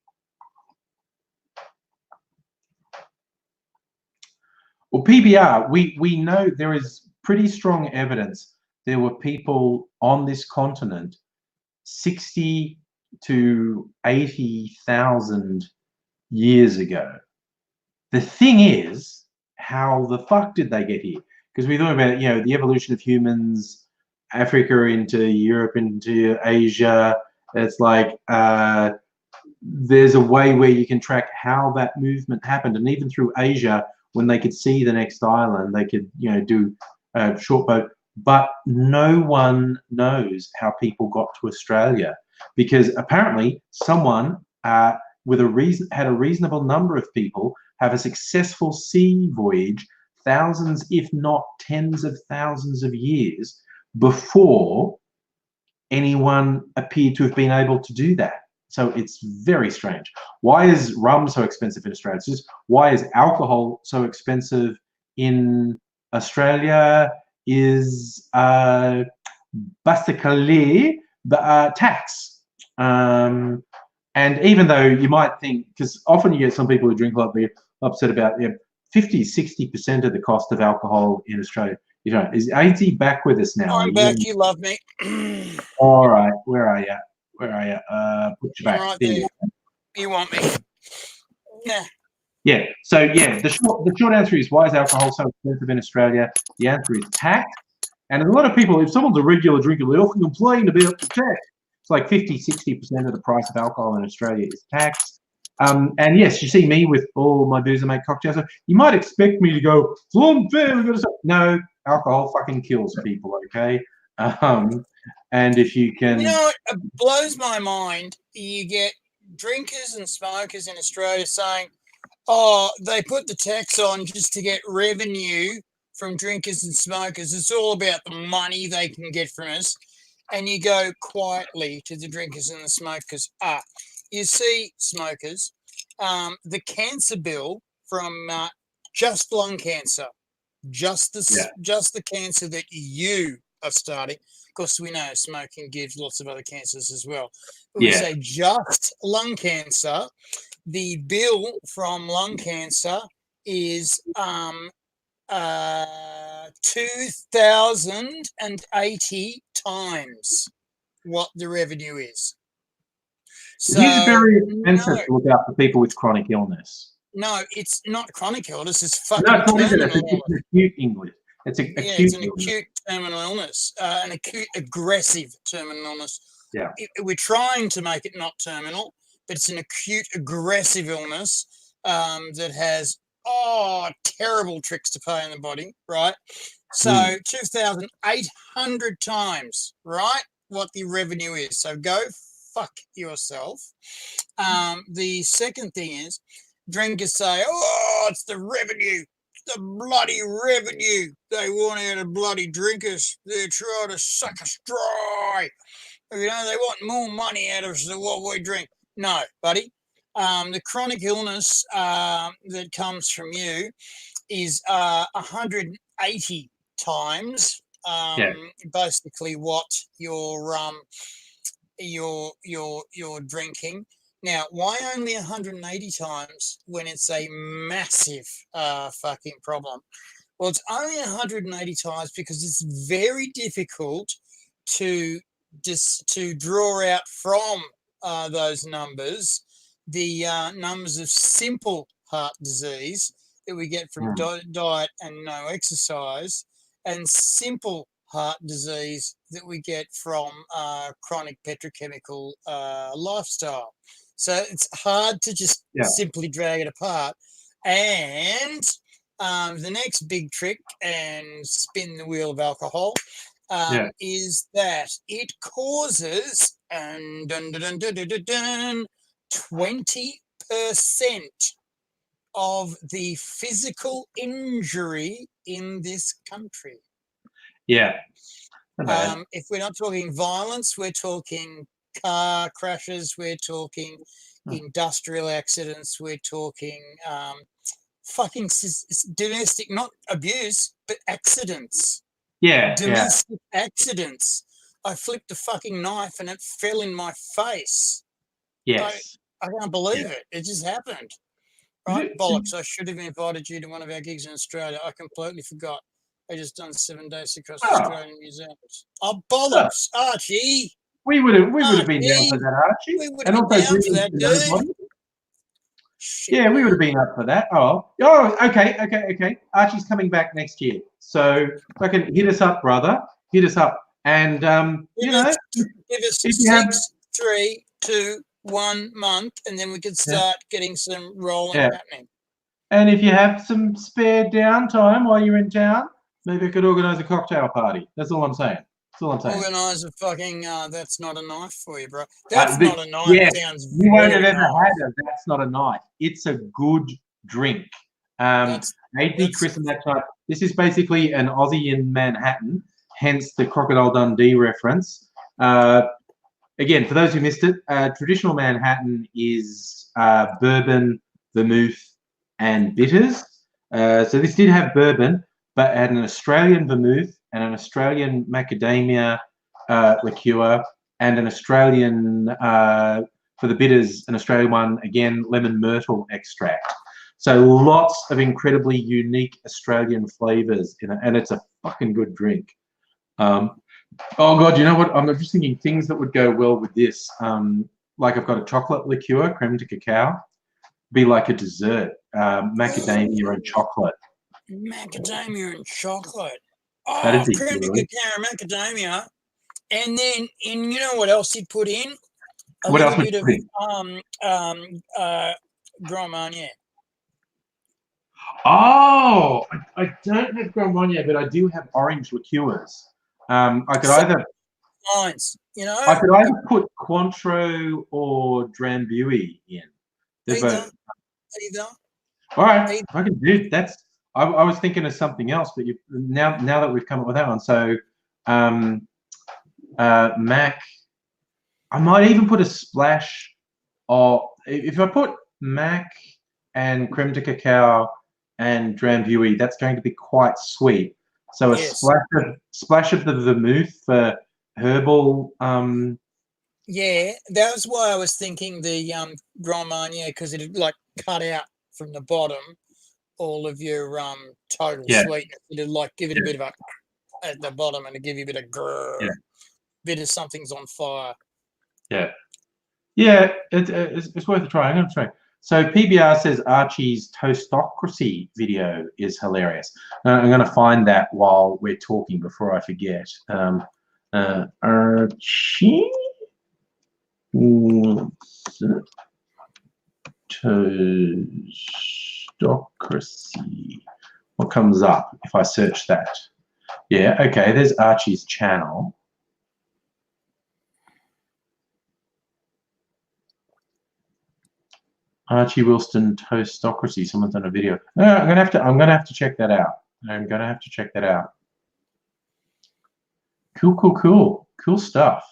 Well, PBR, we know there is pretty strong evidence there were people on this continent 60 to 80,000 years ago. The thing is, how the fuck did they get here? Because we thought about, you know, the evolution of humans, Africa into Europe, into Asia. It's like there's a way where you can track how that movement happened. And even through Asia, when they could see the next island, they could, you know, do a short boat. But no one knows how people got to Australia, because apparently someone with a reason had a reasonable number of people have a successful sea voyage thousands, if not tens of thousands of years before anyone appeared to have been able to do that. So it's very strange. Why is rum so expensive in Australia? It's just, why is alcohol so expensive in Australia is basically tax. And even though you might think, because often you get some people who drink a lot, they're upset about 50, 60% of the cost of alcohol in Australia. You know, is AZ back with us now? I'm back. You love me. All right, where are you? Where are you? Put you back. Right there. You want me? Nah. Yeah. So yeah, the short answer is, why is alcohol so expensive in Australia? The answer is tax. And a lot of people, if someone's a regular drinker, they often complain about the tax. It's like 50, 60% of the price of alcohol in Australia is tax. And yes, you see me with all my booze and make cocktails. So you might expect me to go, it's unfair, we've got to stop. No, alcohol fucking kills people, okay? And if you can... You know, it blows my mind. You get drinkers and smokers in Australia saying, oh, they put the tax on just to get revenue from drinkers and smokers. It's all about the money they can get from us. And you go quietly to the drinkers and the smokers. You see, smokers, the cancer bill from just lung cancer, just the cancer that you are starting. Of course, we know smoking gives lots of other cancers as well. But we say just lung cancer. The bill from lung cancer is 2,080 times what the revenue is. So it is very expensive to look out for people with chronic illness. No, it's not chronic illness. It's fucking terminal illness. It's acute English. It's an acute terminal illness, an acute aggressive terminal illness. Yeah, we're trying to make it not terminal, but it's an acute aggressive illness that has terrible tricks to play in the body, right? So 2,800 times, right, what the revenue is. So go fuck yourself. The second thing is, drinkers say, it's the revenue, the bloody revenue. They want out of bloody drinkers. They're trying to suck us dry. You know, they want more money out of us than what we drink. No, buddy. The chronic illness that comes from you is 180 times basically what you're drinking. Now, why only 180 times when it's a massive fucking problem? Well, it's only 180 times because it's very difficult to draw out from those numbers the numbers of simple heart disease that we get from diet and no exercise, and simple heart disease that we get from chronic petrochemical lifestyle. So it's hard to just simply drag it apart. And the next big trick and spin the wheel of alcohol is that it causes 20% of the physical injury in this country. Yeah. If we're not talking violence, we're talking car crashes, we're talking industrial accidents, we're talking fucking domestic, not abuse, but accidents. Domestic accidents. I flipped a fucking knife and it fell in my face. Yes. I can't believe it. It just happened. Right? Bollocks. I should have invited you to one of our gigs in Australia. I completely forgot. I just done 7 days across Australian museums. Oh, bollocks, Archie. We would have been down for that, Archie. We would have been down for that, dude. Yeah, we would have been up for that. Okay. Archie's coming back next year. So fucking hit us up, brother. Hit us up. And give us 6, 3, 2, 1 month, and then we could start getting some rolling happening. And if you have some spare downtime while you're in town, maybe I could organise a cocktail party. That's all I'm saying. Organise a fucking that's not a knife for you, bro. That's not a knife. Sounds you won't have ever had a that's not a knife. It's a good drink. AD Chris and that type. This is basically an Aussie in Manhattan, hence the Crocodile Dundee reference. Again, for those who missed it, traditional Manhattan is bourbon, vermouth, and bitters. So this did have bourbon, but it had an Australian vermouth and an Australian macadamia liqueur and an Australian, for the bitters, an Australian one, again, lemon myrtle extract. So lots of incredibly unique Australian flavors in it, and it's a fucking good drink. Oh God, you know what? I'm just thinking things that would go well with this. Like I've got a chocolate liqueur, creme de cacao, be like a dessert, macadamia and chocolate. Macadamia and chocolate. That'd Oh, be creme de good. cacao and macadamia. And then, you know what else you'd put in? A What little else would bit you of put in? Grand Marnier. Oh, I don't have Grand Marnier, but I do have orange liqueurs. I could either Lines, you know. I could either put Cointreau or Drambuie in. They're both. Either. All right, I can do that's. I was thinking of something else, but you now that we've come up with that one, so Mac. I might even put a splash of, if I put Mac and creme de cacao and Drambuie, that's going to be quite sweet. So a splash of the vermouth for herbal. Yeah, that was why I was thinking the Grand Marnier, because it'd like cut out from the bottom all of your total sweetness. It'd like give it a bit of a at the bottom, and it'd give you a bit of grrr, bit of something's on fire. Yeah, it's worth a try. I'm going to try. So PBR says Archie's Toastocracy video is hilarious. I'm going to find that while we're talking before I forget. Archie Toastocracy. What comes up if I search that? Yeah, okay, there's Archie's channel. Archie Wilson Toastocracy. Someone's done a video. I'm gonna have to check that out. I'm gonna have to check that out. Cool stuff.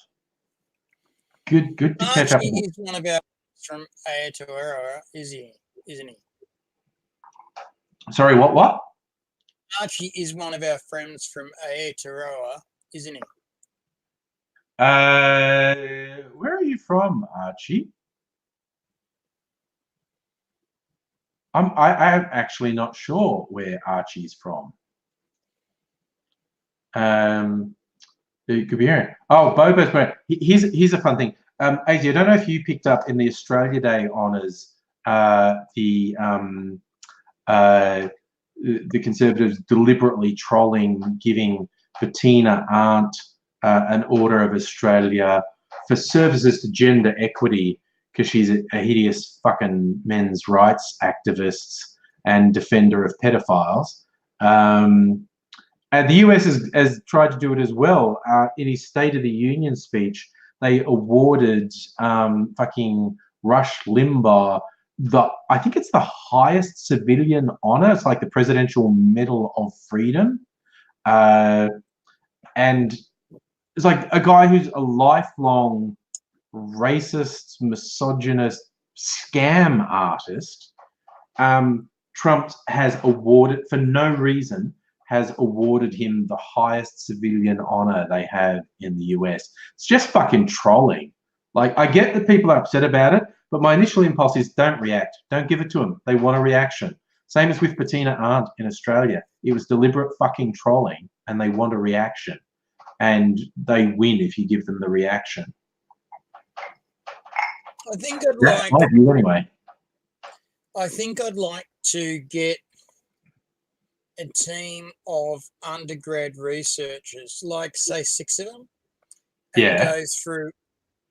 Good to catch up. Archie is one of our from Aotearoa, isn't he? Sorry, what? Archie is one of our friends from Aotearoa, isn't he? Where are you from, Archie? I'm actually not sure where Archie's from. It could be here. Oh, Bobo's brand. Here's a fun thing. AZ, I don't know if you picked up in the Australia Day honours the Conservatives deliberately trolling, giving Bettina Arndt an Order of Australia for services to gender equity because she's a hideous fucking men's rights activist and defender of pedophiles. And the US has tried to do it as well. In his State of the Union speech, they awarded fucking Rush Limbaugh I think it's the highest civilian honor. It's like the Presidential Medal of Freedom. And it's like a guy who's a lifelong racist, misogynist scam artist. Trump has awarded, for no reason, has awarded him the highest civilian honor they have in the US. It's just fucking trolling. Like, I get that people are upset about it, but my initial impulse is don't react. Don't give it to them. They want a reaction. Same as with Bettina Arndt in Australia. It was deliberate fucking trolling, and they want a reaction. And they win if you give them the reaction. I think I'd That's my view anyway. I think I'd like to get a team of undergrad researchers, like say 6 of them, and go through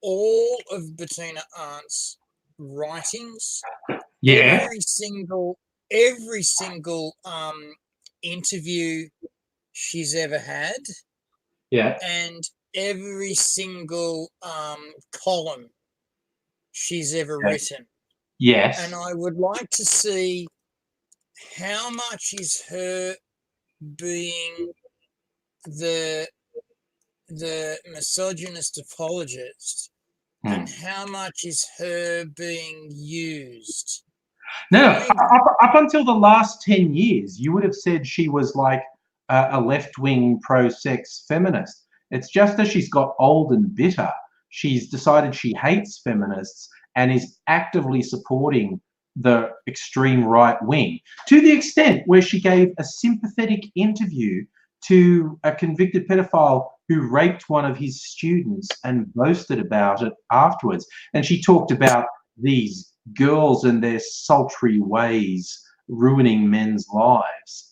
all of Bettina Arndt's writings, every single interview she's ever had, and every single column she's ever written. And I would like to see how much is her being the misogynist apologist and how much is her being used. No, up until the last 10 years, you would have said she was like a left-wing pro-sex feminist. It's just as she's got old and bitter, she's decided she hates feminists and is actively supporting the extreme right wing, to the extent where she gave a sympathetic interview to a convicted pedophile who raped one of his students and boasted about it afterwards. And she talked about these girls and their sultry ways ruining men's lives.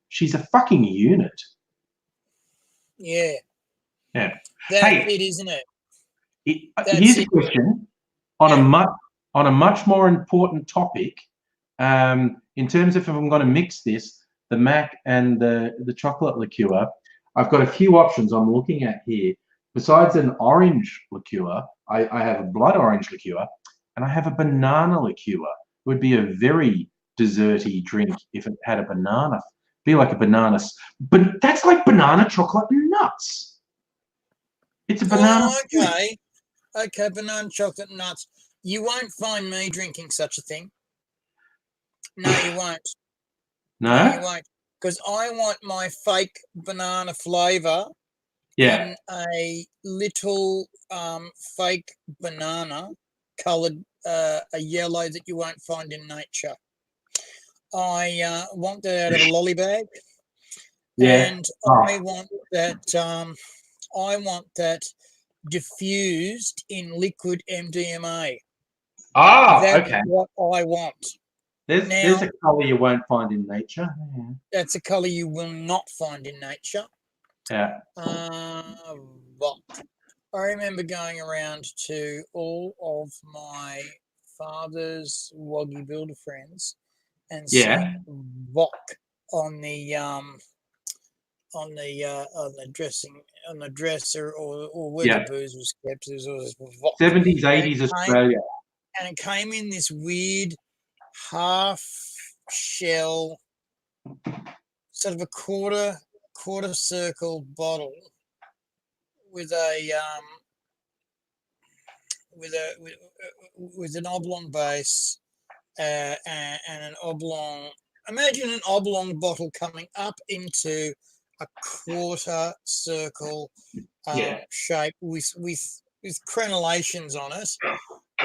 She's a fucking unit. Yeah. Yeah. That's Hey, it, isn't it? Here's a question on a much more important topic. In terms of if I'm going to mix this, the mac and the chocolate liqueur, I've got a few options I'm looking at here. Besides an orange liqueur, I have a blood orange liqueur, and I have a banana liqueur. It would be a very desserty drink if it had a banana. Be like a banana, but that's like banana chocolate and nuts. It's a banana. Oh, okay, banana chocolate and nuts. You won't find me drinking such a thing. No, you won't. No, you won't. Because I want my fake banana flavour yeah, in a little fake banana coloured a yellow that you won't find in nature. I want that out of a lolly bag. yeah. And I want that diffused in liquid MDMA. That's Okay. what I want. There's a colour you won't find in nature. Yeah. That's a colour you will not find in nature. Yeah. But I remember going around to all of my father's Waggy builder friends and seeing Vok on the dresser or where the booze was kept. There was always Vok. 70s, 80s Australia. And it came in this weird half shell, sort of a quarter circle bottle with an oblong base and an oblong. Imagine an oblong bottle coming up into a quarter circle shape with crenellations on it.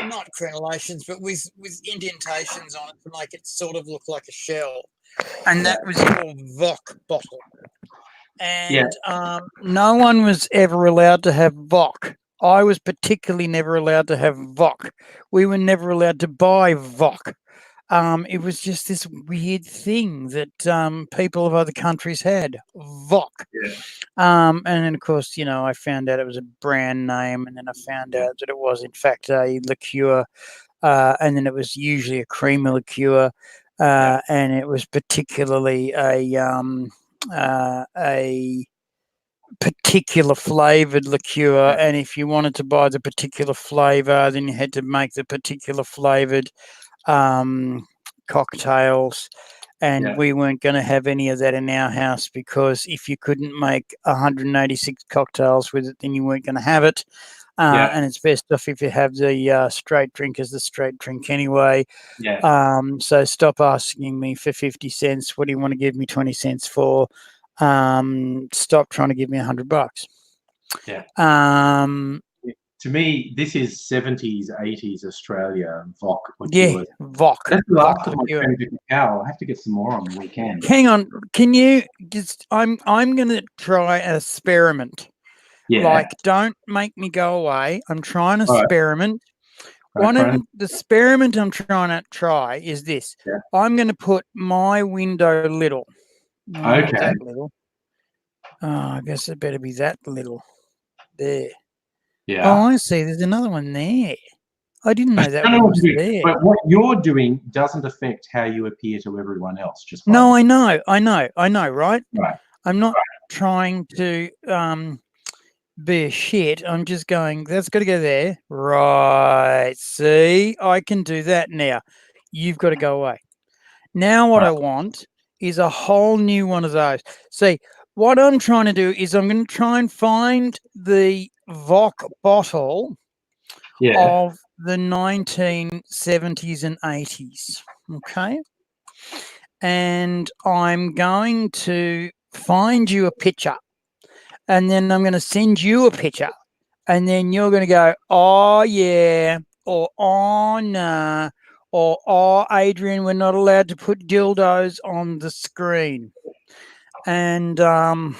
Not crenellations, but with indentations on it to make it sort of look like a shell. And that was your Vok bottle. And no one was ever allowed to have Vok. I was particularly never allowed to have Vok. We were never allowed to buy Vok. It was just this weird thing that people of other countries had, Vok. Yeah. And then, of course, I found out it was a brand name, and then I found out that it was, in fact, a liqueur, and then it was usually a creamy liqueur, and it was particularly a particular flavoured liqueur, and if you wanted to buy the particular flavour, then you had to make the particular flavoured cocktails, and we weren't going to have any of that in our house, because if you couldn't make 186 cocktails with it, then you weren't going to have it. And it's best off if you have the straight drink as the straight drink anyway. So stop asking me for 50 cents. What do you want to give me 20 cents for? Stop trying to give me $100. To me, this is 70s, 80s Australia Vok. Yeah, Vok. That's the last of my creme I'll have to get some more on the weekend. Hang on, can you just? I'm going to try an experiment. Like, don't make me go away. I'm trying to experiment. The experiment I'm trying to try is this. I'm going to put my window little. Not that little. Oh, I guess it better be that little. There. Yeah. Oh, I see. There's another one there. I didn't know that one was there. But what you're doing doesn't affect how you appear to everyone else. No, I know, right? I'm not trying to be a shit. I'm just going, that's got to go there. Right. See, I can do that now. You've got to go away. Now what I want is a whole new one of those. See, what I'm trying to do is I'm going to try and find the Vok bottle of the 1970s and 80s. Okay. And I'm going to find you a picture, and then I'm going to send you a picture, and then you're going to go, oh, yeah, or oh, nah, or oh, Adrian, we're not allowed to put dildos on the screen. And pardon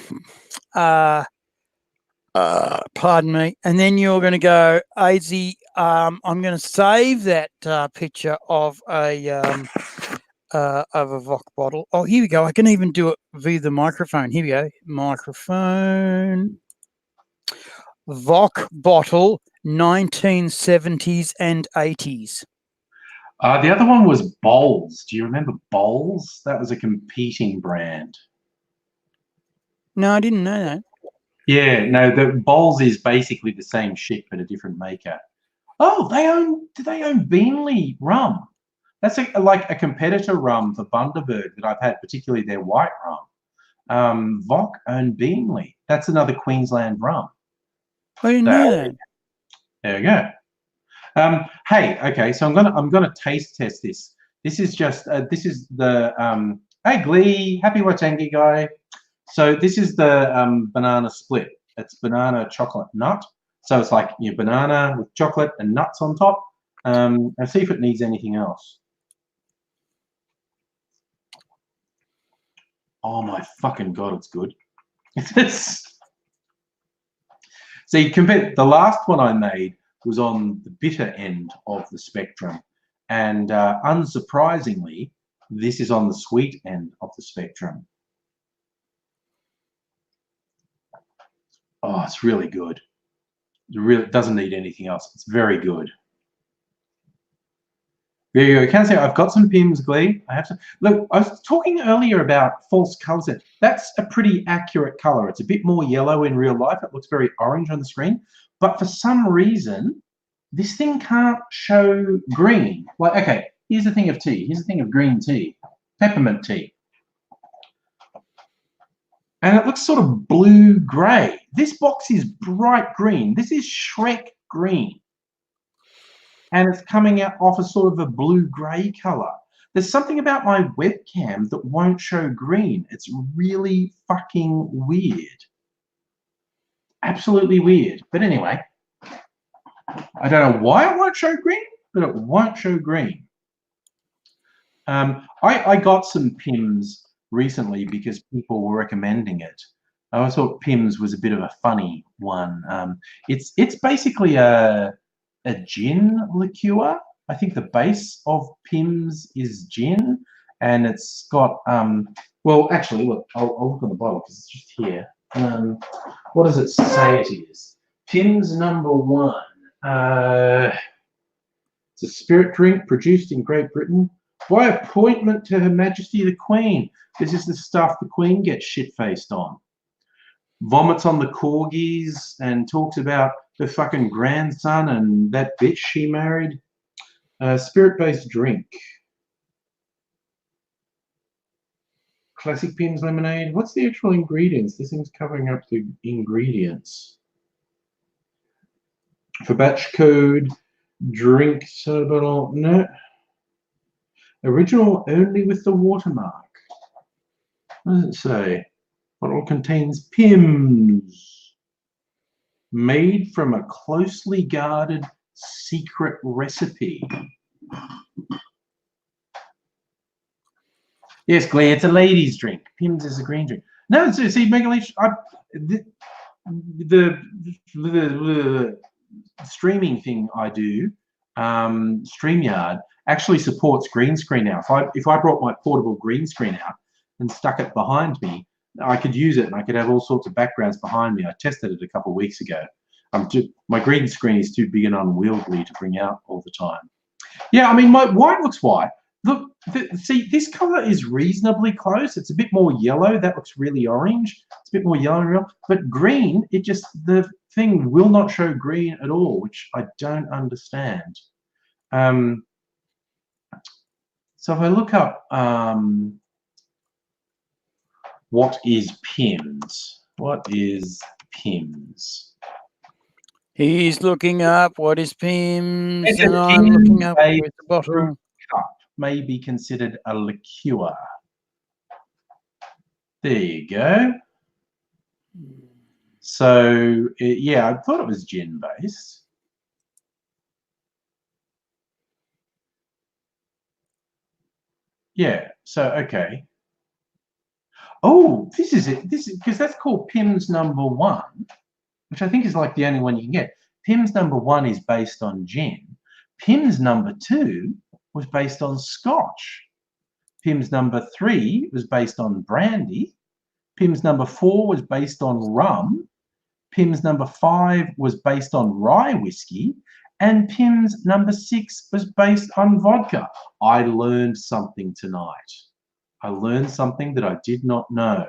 me. And then you're going to go, AZ, I'm going to save that picture of a Voc bottle. Oh, here we go. I can even do it via the microphone. Here we go. Microphone. Voc bottle, 1970s and 80s. The other one was Bowls. Do you remember Bowls? That was a competing brand. No, I didn't know that. Yeah, no, the Bowls is basically the same shit but a different maker. Oh, do they own Beanley rum? That's like a competitor rum for Bundaberg that I've had, particularly their white rum. Voc own Beanley. That's another Queensland rum. I didn't know that. There you go. Hey, okay, so I'm gonna taste test this. This is just this is the hey Glee, happy Waitangi guy. So this is the banana split. It's banana chocolate nut. So it's like your banana with chocolate and nuts on top. And see if it needs anything else. Oh my fucking god, it's good. See, compared the last one I made was on the bitter end of the spectrum, and unsurprisingly, this is on the sweet end of the spectrum. Oh, it's really good. It really doesn't need anything else. It's very good. There you go. I can say I've got some Pimm's Glee. I have to look. I was talking earlier about false colours. That's a pretty accurate colour. It's a bit more yellow in real life. It looks very orange on the screen, but for some reason, this thing can't show green. Like, okay, here's a thing of tea. Here's a thing of green tea, peppermint tea, and it looks sort of blue-grey. This box is bright green. This is Shrek green. And it's coming out off a sort of a blue-grey colour. There's something about my webcam that won't show green. It's really fucking weird. Absolutely weird. But anyway, I don't know why it won't show green, but it won't show green. I got some Pimm's recently because people were recommending it. I always thought Pimm's was a bit of a funny one. It's basically a gin liqueur. I think the base of Pimm's is gin, and it's got well, actually, look, I'll look on the bottle because it's just here. What does it say it is? Pimm's #1. It's a spirit drink produced in Great Britain by appointment to Her Majesty the Queen. This is the stuff the Queen gets shit-faced on. Vomits on the corgis and talks about her fucking grandson and that bitch she married. Spirit-based drink. Classic Pimm's lemonade. What's the actual ingredients? This thing's covering up the ingredients. For batch code, drink bottle. No. Original only with the watermark. What does it say? Bottle contains Pimm's. Made from a closely guarded secret recipe. Yes, Glee, it's a ladies' drink. Pimm's is a green drink. No, see, Megalith, the streaming thing I do, StreamYard, actually supports green screen now. If I brought my portable green screen out and stuck it behind me, I could use it and I could have all sorts of backgrounds behind me. I tested it a couple of weeks ago. My green screen is too big and unwieldy to bring out all the time. Yeah, I mean, my white looks white. Look, see, this color is reasonably close. It's a bit more yellow. That looks really orange. It's a bit more yellow and real. But green, the thing will not show green at all, which I don't understand. So if I look up what is Pimm's? What is Pimm's? He's looking up what is Pimm's, It's and a I'm looking up gin-based with the bottle. fruit cup may be considered a liqueur. There you go. So, yeah, I thought it was gin-based. Yeah, so, okay. Oh, this is it. This is because that's called Pimm's number 1, which I think is like the only one you can get. Pimm's number 1 is based on gin. Pimm's number 2 was based on scotch. Pimm's number 3 was based on brandy. Pimm's number 4 was based on rum. Pimm's number 5 was based on rye whiskey. And Pimm's number 6 was based on vodka. I learned something tonight. I learned something that I did not know.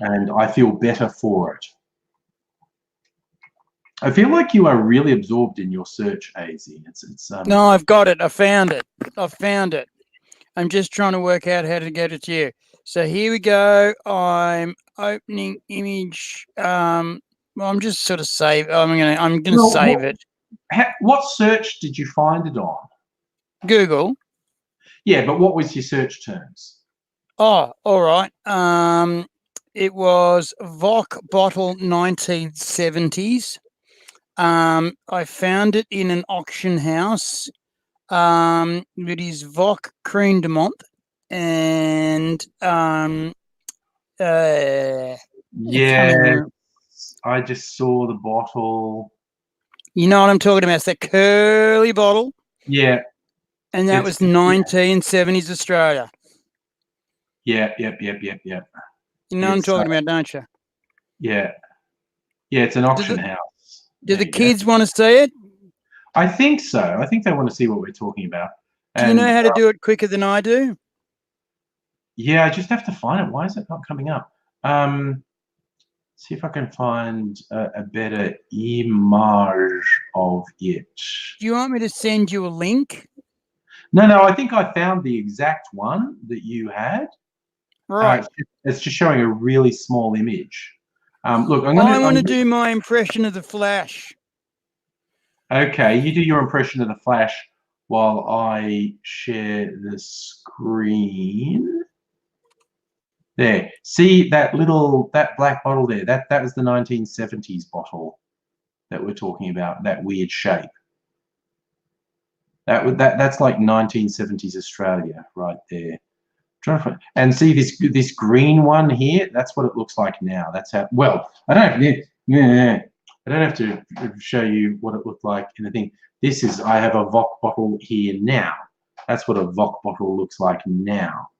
And I feel better for it. I feel like you are really absorbed in your search, AZ. No, I've got it. I found it. I'm just trying to work out how to get it to you. So here we go. I'm opening image. Well, I'm just sort of save. I'm gonna save it. What search did you find it on? Google. Yeah, but what was your search terms? Oh, all right. It was Voc bottle 1970s. I found it in an auction house. It is Voc Cream de Month, and yeah, I just saw the bottle. You know what I'm talking about? It's that curly bottle. Yeah, and that was 1970s Australia. Yeah. You know what I'm talking about, don't you? Yeah, it's an auction house. Do the kids want to see it? I think so. I think they want to see what we're talking about. Do you know how to do it quicker than I do? Yeah, I just have to find it. Why is it not coming up? See if I can find a better image of it. Do you want me to send you a link? No, I think I found the exact one that you had. Right. It's just showing a really small image. Look, I want to do my impression of the Flash. Okay, you do your impression of the Flash while I share the screen. There. See that black bottle there? That was the 1970s bottle that we're talking about, that weird shape. That's like 1970s Australia right there. And see this green one here? That's what it looks like now. That's how. Well, I don't have to show you what it looked like in the thing. This is, I have a Voc bottle here now. That's what a Voc bottle looks like now.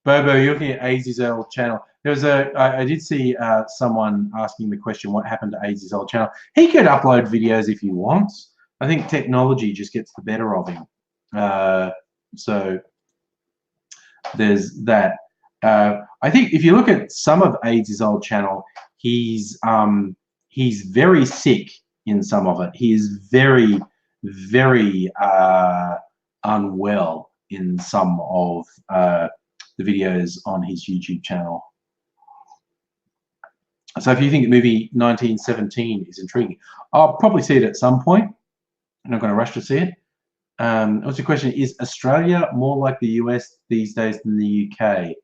Bobo, you're looking at AZ's old channel. There was I did see someone asking the question, what happened to AZ's old channel? He could upload videos if he wants. I think technology just gets the better of him. So there's that. I think if you look at some of AZ's old channel, he's very sick in some of it. He is very, very unwell in some of the videos on his YouTube channel. So if you think the movie 1917 is intriguing, I'll probably see it at some point. I'm not going to rush to see it. What's the question? Is Australia more like the US these days than the UK?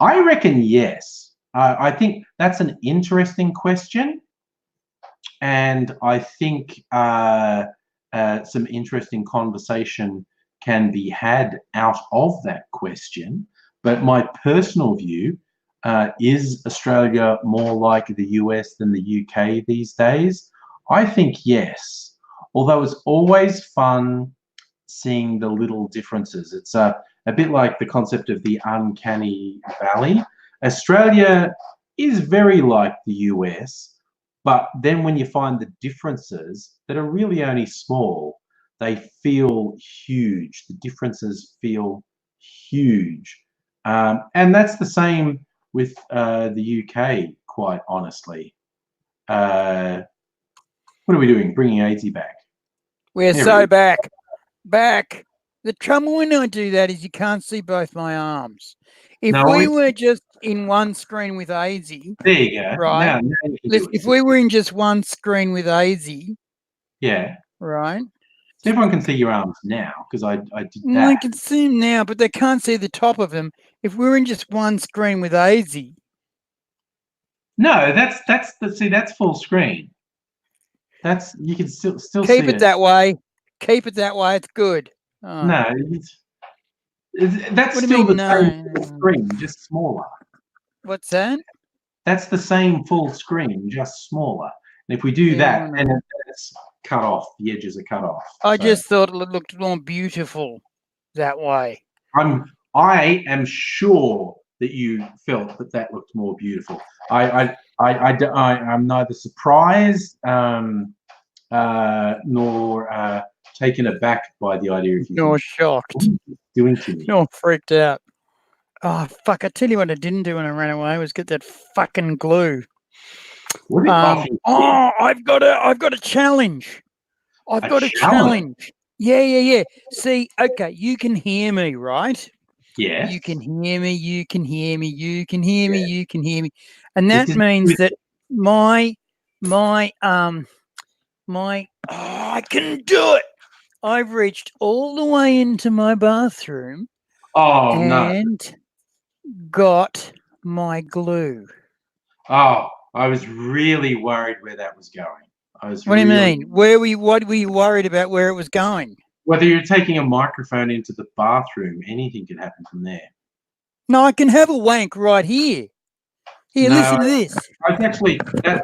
I reckon yes. I think that's an interesting question. And I think some interesting conversation can be had out of that question. But my personal view, is Australia more like the US than the UK these days? I think yes. Although it's always fun seeing the little differences. It's a bit like the concept of the uncanny valley. Australia is very like the US, but then when you find the differences that are really only small, they feel huge. The differences feel huge. And that's the same with the UK, quite honestly. What are we doing? Bringing AZ back. We're so back. The trouble when I do that is you can't see both my arms. If No, we were just in one screen with AZ, there you go. right? Now you can do it. If we were in just one screen with AZ, Yeah. right? So everyone can see your arms now because I did Well, I that. can see them now, but they can't see the top of them. If we were in just one screen with AZ, No, that's full screen. That's you can still keep see it that way. Keep it that way. It's good. Oh. No, that's What do you still mean, the same no? full screen, just smaller. What's that? That's the same full screen, just smaller. And if we do that, and it's cut off, the edges are cut off. I just thought it looked more beautiful that way. I am sure that you felt that looked more beautiful. I'm neither surprised nor taken aback by the idea of you. Nor shocked. What are you doing to me? Nor freaked out. Oh fuck! I tell you what, I didn't do when I ran away was get that fucking glue. What are you I've got a challenge. I've got a challenge. Yeah. See, okay, you can hear me, right? Yes. You can hear me. You can hear me. You can hear me. You can hear me, and that means that I can do it. I've reached all the way into my bathroom. And got my glue. Oh, I was really worried where that was going. What do you mean? What were you worried about where it was going? Whether you're taking a microphone into the bathroom, anything could happen from there. No, I can have a wank right here. Here, listen to this. That's actually less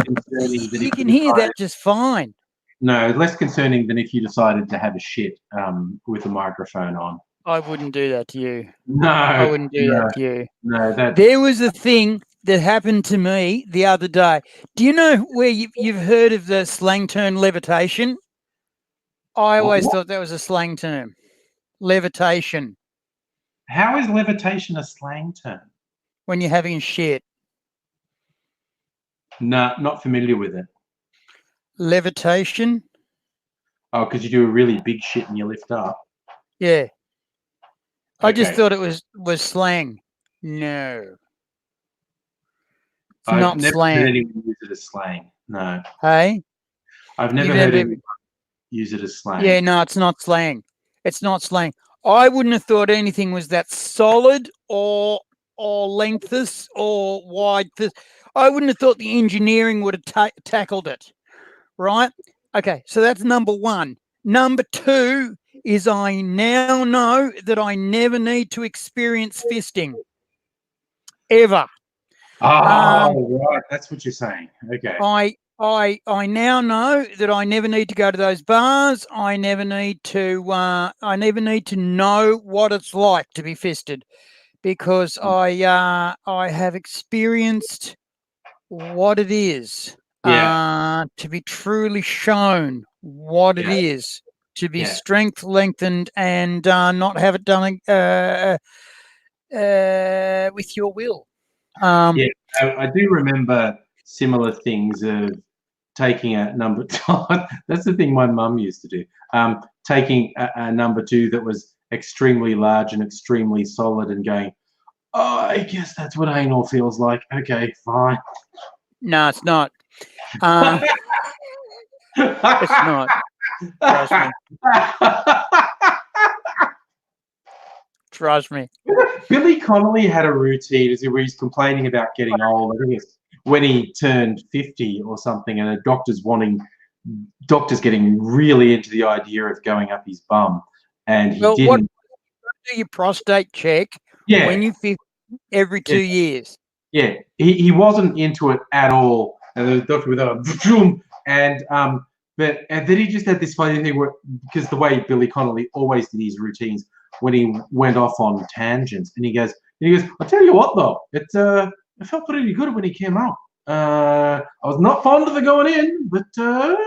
concerning than you can hear that just fine. No, less concerning than if you decided to have a shit with a microphone on. I wouldn't do that to you. No, I wouldn't do that to you. No, there was a thing that happened to me the other day. Do you know where you've heard of the slang term levitation? I always thought that was a slang term. Levitation. How is levitation a slang term? When you're having shit. No, not familiar with it. Levitation? Oh, because you do a really big shit and you lift up. Yeah. I just thought it was slang. No. It's not never slang. heard anyone use it as slang. No. Hey? I've never heard anyone use it as slang. Yeah, no, it's not slang. It's not slang. I wouldn't have thought anything was that solid or lengthous or wide. I wouldn't have thought the engineering would have tackled it. Right? Okay, so that's number one. Number two is I now know that I never need to experience fisting. Ever. Oh, right. That's what you're saying. Okay. I now know that I never need to go to those bars. I never need to know what it's like to be fisted, because I have experienced what it is to be truly shown what it is to be strength lengthened and not have it done with your will. I do remember similar things of taking a number. That's the thing my mum used to do. Taking a number two that was extremely large and extremely solid and going, oh, I guess that's what anal feels like. Okay, fine. No, it's not. It's not. Trust me. Trust me. Billy Connolly had a routine where he's complaining about getting old. I think it's when he turned 50 or something, and the doctor's getting really into the idea of going up his bum, and he didn't. What, do your prostate check when you 50 every 2 years. Yeah, he wasn't into it at all, and the doctor with a and then he just had this funny thing where, because the way Billy Connolly always did his routines, when he went off on tangents, and he goes, I'll tell you what though, it felt pretty good when he came out. I was not fond of the going in, but no,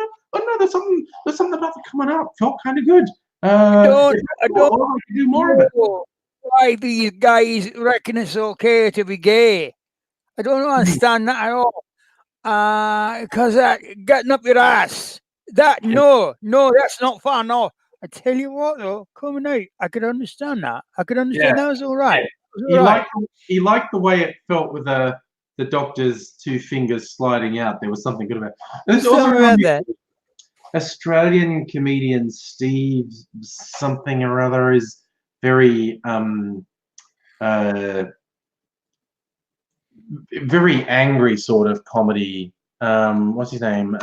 there's something about the coming out. Felt kind of good. I don't do more of it. Why these guys reckon it's okay to be gay? I don't understand that at all. Because getting up your ass. No, that's not fun. No, I tell you what, though, Combinate, I could understand that. I could understand that was all right. Yeah. It was all right. He liked the way it felt with the doctor's two fingers sliding out. There was something good about it. There's also Something about that. Australian comedian Steve something or other is very very angry sort of comedy. What's his name?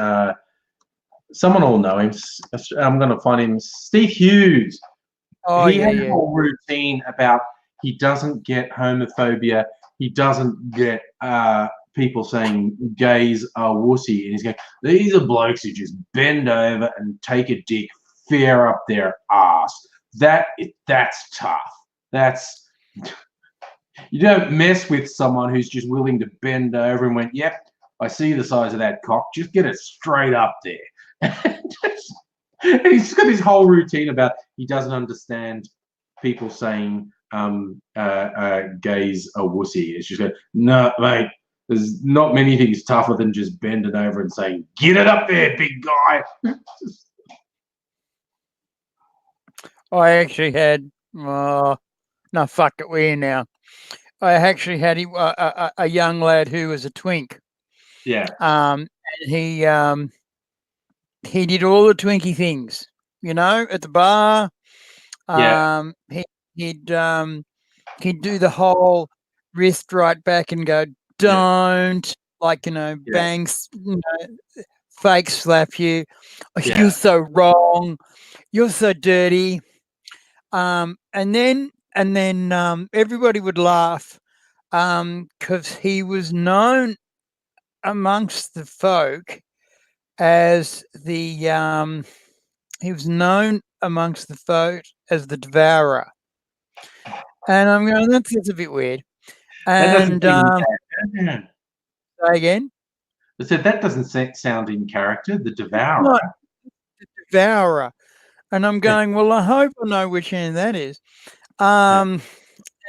Someone will know him. I'm going to find him. Steve Hughes. Oh, He yeah, had yeah. a whole routine about he doesn't get homophobia. He doesn't get people saying gays are wussy. And he's going, these are blokes who just bend over and take a dick fair up their ass. That's tough. That's... You don't mess with someone who's just willing to bend over and went, yep, I see the size of that cock. Just get it straight up there. And he's got this whole routine about he doesn't understand people saying gays are wussy. It's just like, no, mate, there's not many things tougher than just bending over and saying, get it up there, big guy. I actually had, no, fuck it, we're now. I actually had a young lad who was a twink. Yeah. And he did all the twinky things, at the bar. Yeah. He'd do the whole wrist right back and go, don't, bangs, fake slap you. Yeah. You're so wrong. You're so dirty. And then everybody would laugh because he was known amongst the folk as the devourer. And I'm going, that's a bit weird. And say again? I said that doesn't sound in character, the devourer. Not the devourer. And I'm going, well, I hope I know which end that is. So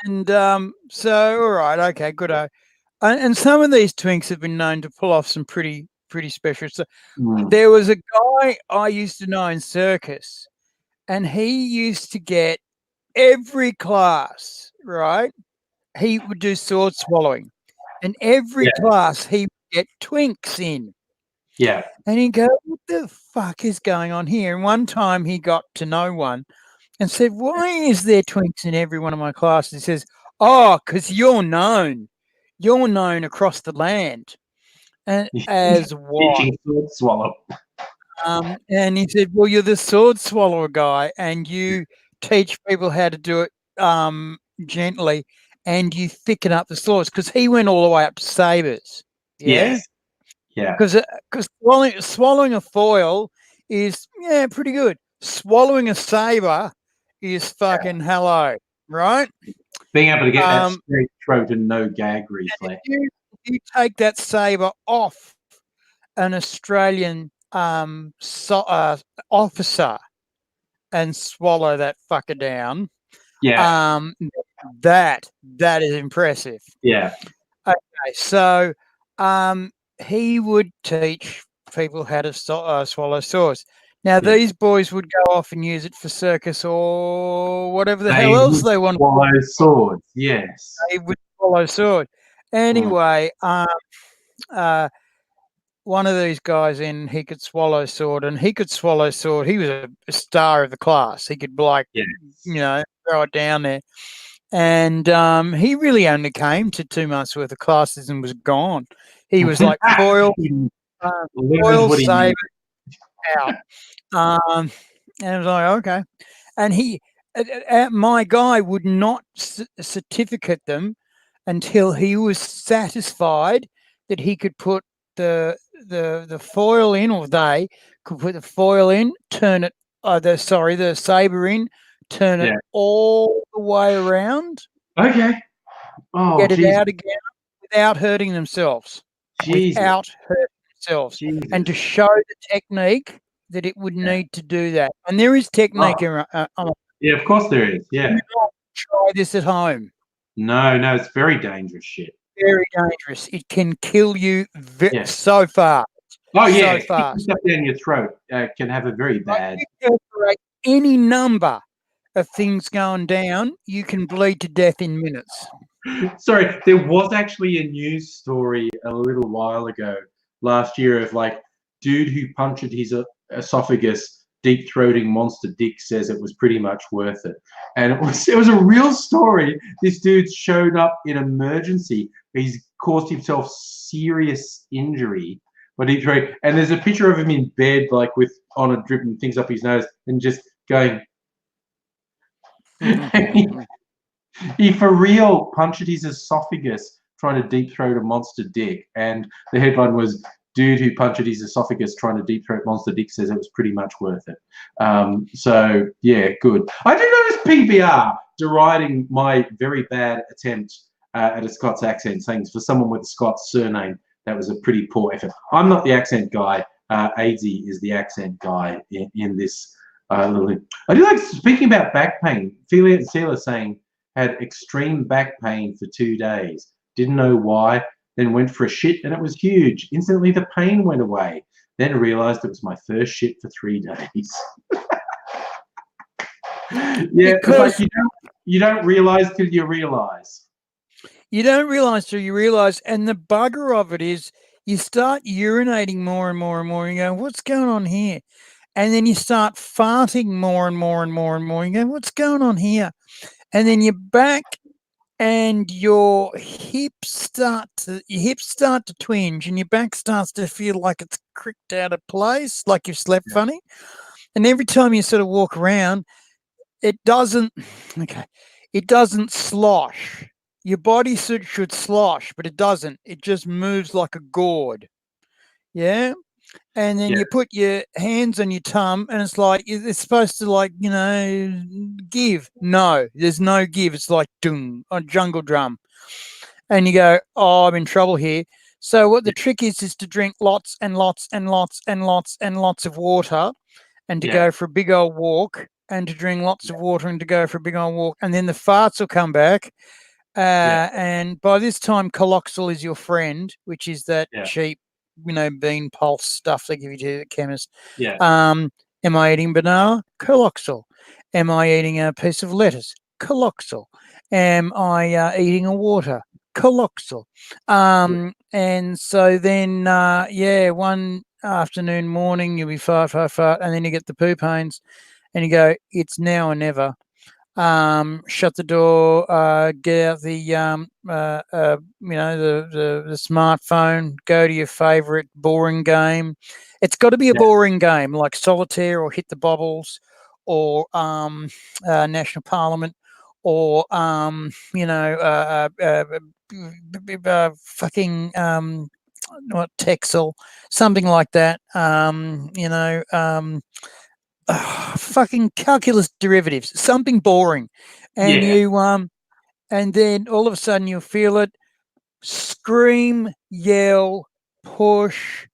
all right, okay, good. And some of these twinks have been known to pull off some pretty special stuff. There was a guy I used to know in circus, and he used to get every class, right? He would do sword swallowing, and every class he would get twinks in. Yeah. And he'd go, what the fuck is going on here? And one time he got to know one and said, why is there twinks in every one of my classes? He says, oh, because you're known. You're known across the land. And as what? Sword swallow. And he said, well, you're the sword swallower guy, and you teach people how to do it gently, and you thicken up the swords, because he went all the way up to sabers. Yes. Yeah. Because swallowing a foil is pretty good. Swallowing a saber is fucking hello, right? Being able to get that straight throat and no gag reflex. If you take that saber off an Australian officer and swallow that fucker down, that is impressive. Yeah. Okay, so he would teach people how to swallow swords. Now, these boys would go off and use it for circus or whatever the hell else they want. Swallow swords, yes. They would swallow sword. Anyway, one of these guys he could swallow sword, and he could swallow sword. He was a star of the class. He could, throw it down there. And he really only came to 2 months worth of classes and was gone. He was like foil saber out. And I was like, okay. And my guy would not certificate them until he was satisfied that he could put the foil in, or they could put the foil in, turn it, the saber in, turn it all the way around. Okay. Oh, get it out again without hurting themselves. Jesus. Without hurting themselves. Jesus. And to show the technique that it would need to do that. And there is technique. Yeah, of course there is. Yeah. Do not try this at home. No, it's very dangerous shit. Very dangerous. It can kill you so fast. Oh, yeah. So fast. Stuff down your throat can have a very bad... any number of things going down, you can bleed to death in minutes. Sorry, there was actually a news story a little while ago, last year, of like dude who punctured his esophagus, deep throating monster dick says it was pretty much worth it, and it was a real story. This dude showed up in emergency. He's caused himself serious injury by deep throat, and there's a picture of him in bed, like with on a drip and things up his nose, and just going. He for real punctured his esophagus trying to deep throat a monster dick, and the headline was "Dude who punctured his esophagus trying to deep throat monster dick says it was pretty much worth it." So yeah, good. I do notice PBR deriding my very bad attempt at a Scots accent, saying for someone with a Scots surname that was a pretty poor effort. I'm not the accent guy. Aidsy is the accent guy in this. Little thing. I do like speaking about back pain. Celia saying had extreme back pain for 2 days. Didn't know why. Then went for a shit and it was huge. Instantly the pain went away. Then realized it was my first shit for 3 days. Yeah, because it's like you don't realize till you realize. You don't realize till you realize, and the bugger of it is you start urinating more and more and more. And you go, what's going on here? And then you start farting more and more and more and more. You go, what's going on here? And then your back and your hips start to twinge, and your back starts to feel like it's cricked out of place, like you've slept funny. And every time you sort of walk around, it doesn't slosh. Your bodysuit should slosh, but it doesn't. It just moves like a gourd. Yeah. And then you put your hands on your tum, and it's like it's supposed to, like, give. No, there's no give. It's like dung, a jungle drum. And you go, oh, I'm in trouble here. So what the trick is to drink lots and lots and lots and lots and lots of water, and to go for a big old walk, and to drink lots of water, and to go for a big old walk. And then the farts will come back. And by this time, Coloxal is your friend, which is that cheap, bean pulse stuff they give you to the chemist. Am I eating banana? Coloxal. Am I eating a piece of lettuce? Coloxal. Am I eating a water? Coloxal. And so then, one afternoon, morning, you'll be fart, and then you get the poo pains, and you go, it's now or never. Shut the door, get out the the smartphone, go to your favorite boring game. It's got to be a boring game like solitaire or hit the bobbles or National Parliament or fucking what Texel, something like that. Fucking calculus derivatives, something boring, and and then all of a sudden you'll feel it. Scream, yell, push,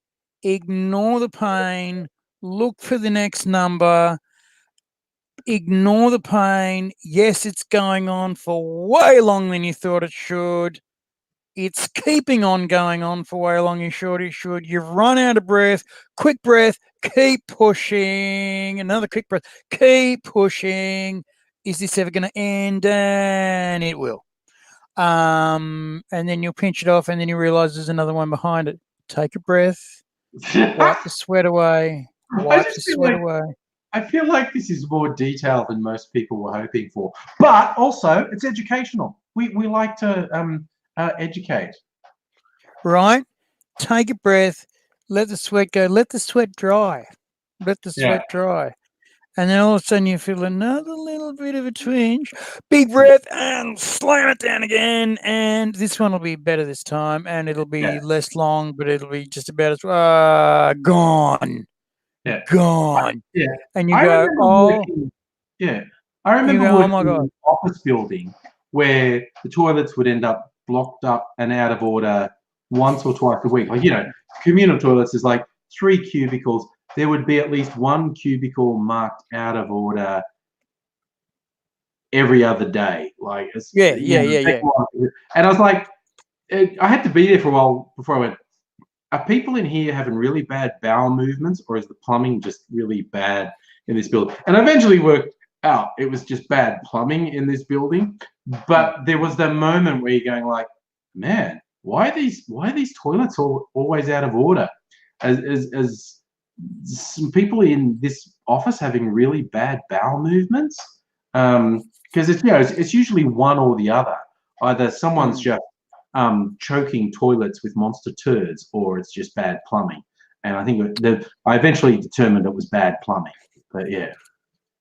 ignore the pain, look for the next number, ignore the pain. Yes, it's going on for way longer than you thought it should. It's keeping on going on for way longer than it should. You've run out of breath. Quick breath. Keep pushing. Another quick breath. Keep pushing. Is this ever going to end? And it will. And then you'll pinch it off, and then you realize there's another one behind it. Take a breath. Wipe the sweat away. Wipe the sweat away. I feel like this is more detail than most people were hoping for, but also it's educational. We like to educate. Right? Take a breath. Let the sweat go. Let the sweat dry. Let the sweat dry. And then all of a sudden you feel another little bit of a twinge. Big breath and slam it down again. And this one will be better this time. And it'll be less long, but it'll be just about as gone. Yeah. Gone. And you I go, I remember oh working my God. in an office building where the toilets would end up blocked up and out of order once or twice a week. Like, communal toilets is like 3 cubicles. There would be at least 1 cubicle marked out of order every other day. Like, And I was like, I had to be there for a while before I went, are people in here having really bad bowel movements, or is the plumbing just really bad in this building. And I eventually worked out it was just bad plumbing in this building. But there was the moment where you're going like, man, why are these toilets always out of order? As some people in this office having really bad bowel movements, because it's usually one or the other. Either someone's just choking toilets with monster turds, or it's just bad plumbing. And I think I eventually determined it was bad plumbing. But yeah,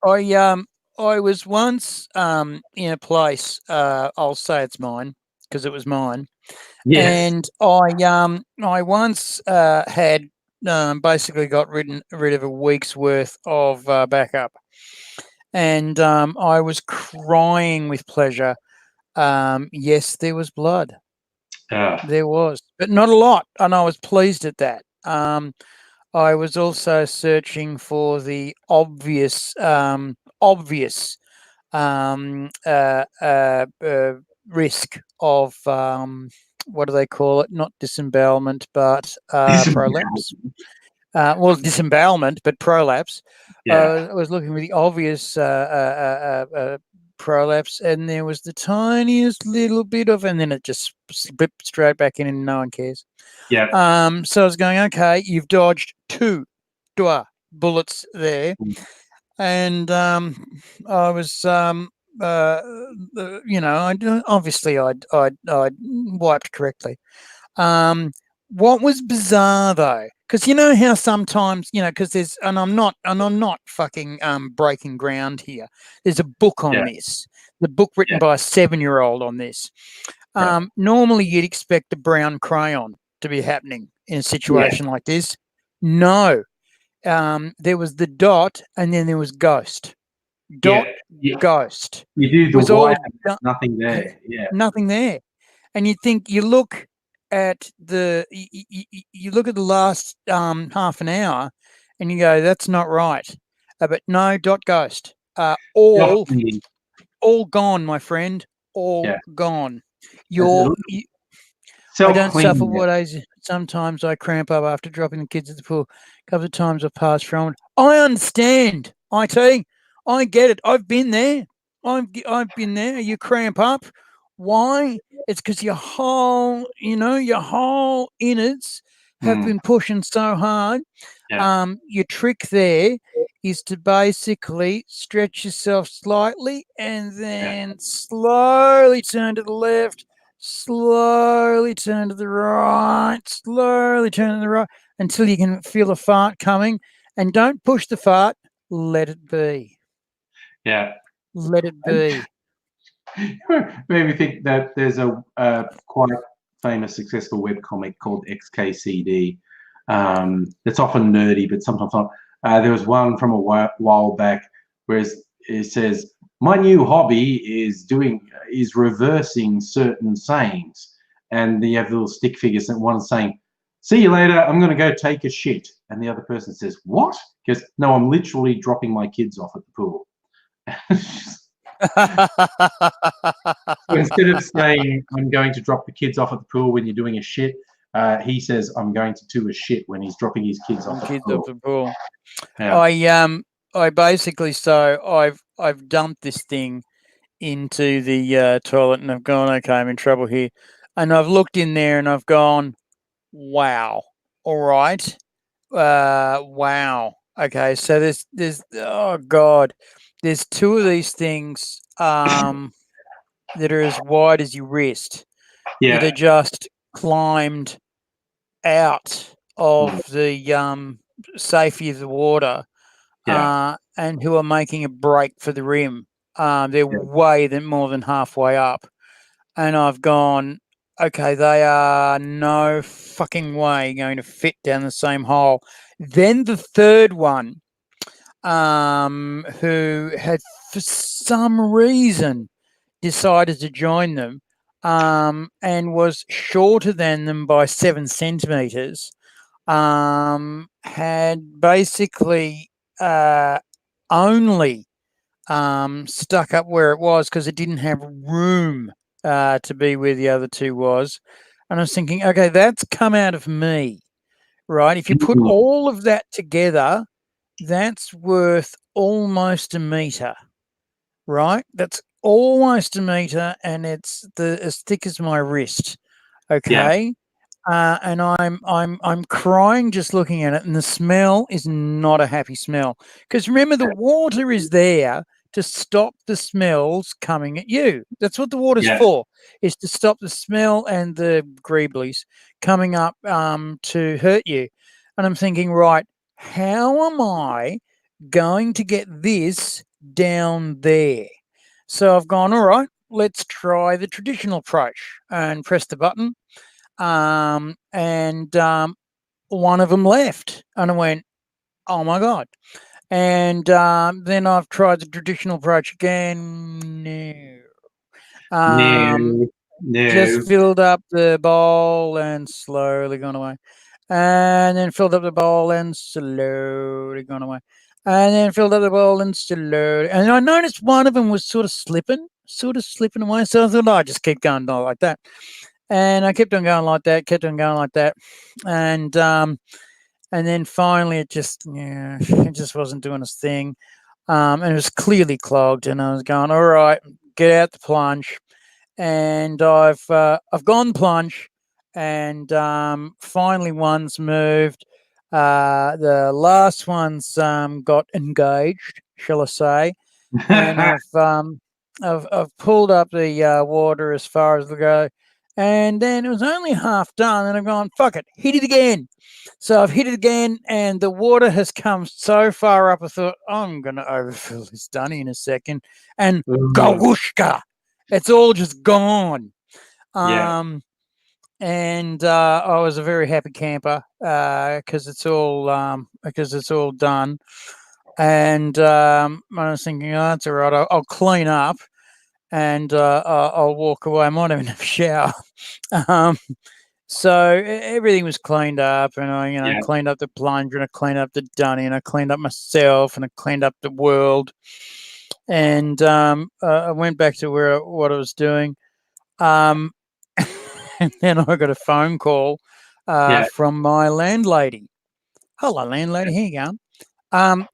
I was once in a place. I'll say it's mine because it was mine. yes, And I once had basically got rid of a week's worth of backup, and I was crying with pleasure. Yes, there was blood. There was, but not a lot, and I was pleased at that. I was also searching for the obvious risk of what do they call it? Not disembowelment, but prolapse. Well, disembowelment, but prolapse. yeah. I was looking for the obvious prolapse, and there was the tiniest little bit of, and then it just slipped straight back in, and no one cares. Yeah. So I was going, okay, you've dodged two bullets there, and I was, obviously I'd wiped correctly. What was bizarre though, because you know how sometimes, because there's, and I'm not fucking breaking ground here. There's a book on this, the book written by a 7-year-old on this. Normally you'd expect a brown crayon to be happening in a situation like this. No, there was the dot, and then there was ghost. Dot, ghost. You do was the all white, nothing there. Yeah. Nothing there, and you think you look at the you look at the last half an hour, and you go, that's not right. But no, dot, ghost. All gone, my friend. All gone. I don't suffer what age. Sometimes I cramp up after dropping the kids at the pool. A couple of times I've passed from it. I understand. I get it. I've been there. I've been there. You cramp up. Why? It's because your whole innards have been pushing so hard. Your trick there is to basically stretch yourself slightly and then slowly turn to the left, slowly turn to the right, slowly turn to the right until you can feel a fart coming. And don't push the fart. Let it be. Yeah. Let it be. Made me think that there's a quite famous, successful webcomic called XKCD. It's often nerdy, but sometimes not. There was one from a while back where it says, my new hobby is reversing certain sayings. And you have little stick figures, and one's saying, see you later, I'm going to go take a shit. And the other person says, what? He goes, no, I'm literally dropping my kids off at the pool. So instead of saying, I'm going to drop the kids off at the pool when you're doing a shit, he says, I'm going to do a shit when he's dropping his kids off at the pool. Yeah. I basically, so I've dumped this thing into the toilet, and I've gone, okay, I'm in trouble here. And I've looked in there and I've gone, wow. All right. Wow. Okay. So there's oh God, there's two of these things that are as wide as your wrist. Yeah. That are just climbed out of the safety of the water, and who are making a break for the rim. They're way more than halfway up, and I've gone, okay, they are no fucking way going to fit down the same hole. Then the third one, who had for some reason decided to join them, and was shorter than them by 7 centimeters, had basically only stuck up where it was because it didn't have room to be where the other two was. And I was thinking, okay, that's come out of me, right? If you put all of that together, that's worth almost a meter, right? That's almost a meter, and it's as thick as my wrist. Okay. And I'm crying just looking at it, and the smell is not a happy smell. Because remember, the water is there to stop the smells coming at you. That's what the water's for, is to stop the smell and the greeblies coming up to hurt you. And I'm thinking, right, how am I going to get this down there? So I've gone, all right, let's try the traditional approach, and press the button. And one of them left, and I went, oh my God. And then I've tried the traditional approach again. No. Just filled up the bowl and slowly gone away. And then filled up the bowl and slowly gone away. And then filled up the bowl and slowly. And I noticed one of them was sort of slipping away. So I thought, I just keep going like that. And I kept on going like that, and then finally it just wasn't doing its thing, and it was clearly clogged. And I was going, all right, get out the plunge, and I've gone plunge, and finally one's moved. The last one's got engaged, shall I say, and I've pulled up the water as far as the go. And then it was only half done, and I've gone, fuck it, hit it again. So I've hit it again, and the water has come so far up, I thought, I'm going to overfill this dunny in a second. And gawushka, it's all just gone. And I was a very happy camper because it's all done. And I was thinking, oh, that's all right, I'll clean up. And I'll walk away. I might even have a shower. So everything was cleaned up, and I cleaned up the plunger, and I cleaned up the dunny, and I cleaned up myself, and I cleaned up the world. And I went back to what I was doing. And then I got a phone call from my landlady. Hello, landlady. Here you go.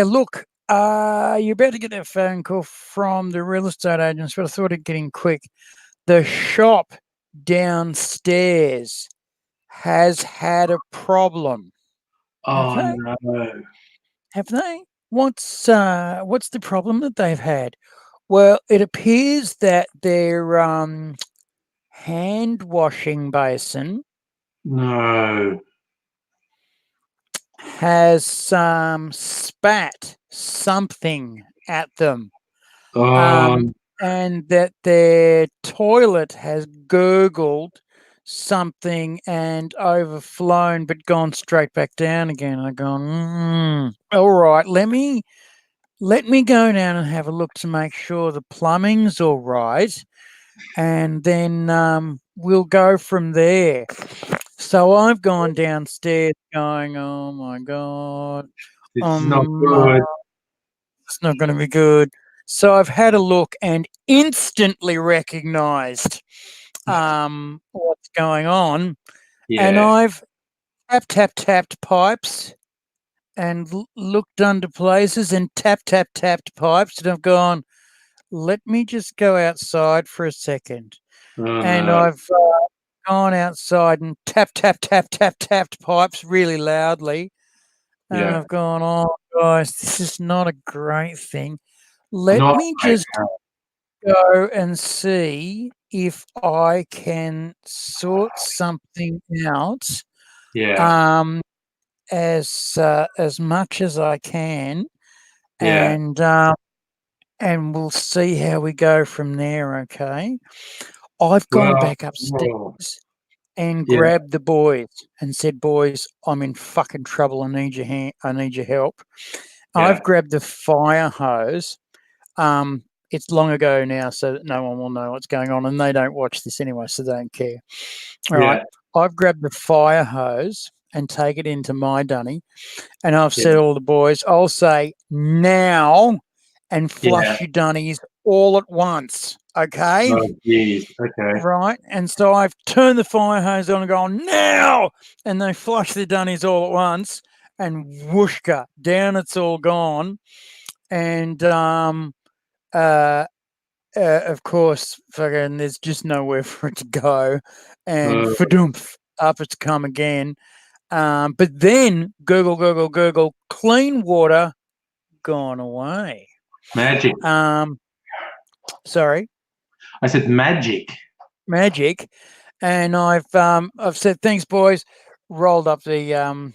Look. You're about to get a phone call from the real estate agents, but I thought it'd get in quick. The shop downstairs has had a problem. Oh no! Have they? What's the problem that they've had? Well, it appears that their hand washing basin has spat something at them. And that their toilet has gurgled something and overflown, but gone straight back down again. And I've gone, all right, let me go down and have a look to make sure the plumbing's all right, and then we'll go from there. So I've gone downstairs going, oh my God, it's not good. It's not going to be good. So I've had a look and instantly recognized what's going on. And I've tapped pipes and looked under places and tapped pipes. And I've gone, let me just go outside for a second. And I've gone outside and tapped pipes really loudly. And I've gone, oh, guys, this is not a great thing. Let me just go and see if I can sort something out. As much as I can, and we'll see how we go from there. Okay, I've gone back upstairs and grabbed the boys and said, "Boys, I'm in fucking trouble. I need your hand. I need your help." I've grabbed the fire hose. It's long ago now, so that no one will know what's going on, and they don't watch this anyway, so they don't care. All right. I've grabbed the fire hose and take it into my dunny, and I've said, all the boys, I'll say now and flush your dunnies all at once. Okay. Oh, geez. Okay. Right. And so I've turned the fire hose on and gone now, and they flush the dunnies all at once, and whooshka, down it's all gone. and of course, fucking, there's just nowhere for it to go, and fadumph, up it's come again. But then Google, clean water gone away. Magic. Sorry, I said magic. magic, and I've said thanks, boys. Rolled up the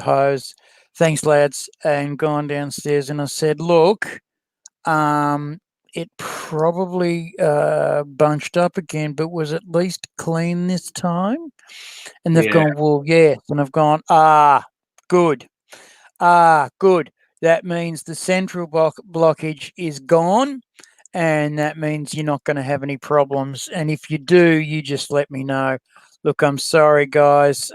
hose. Thanks, lads, and gone downstairs. And I said, look, it probably bunched up again, but was at least clean this time. And they've gone, well, yes. And I've gone, good. Good. That means the central blockage is gone. And that means you're not going to have any problems. And if you do, you just let me know. Look, I'm sorry, guys.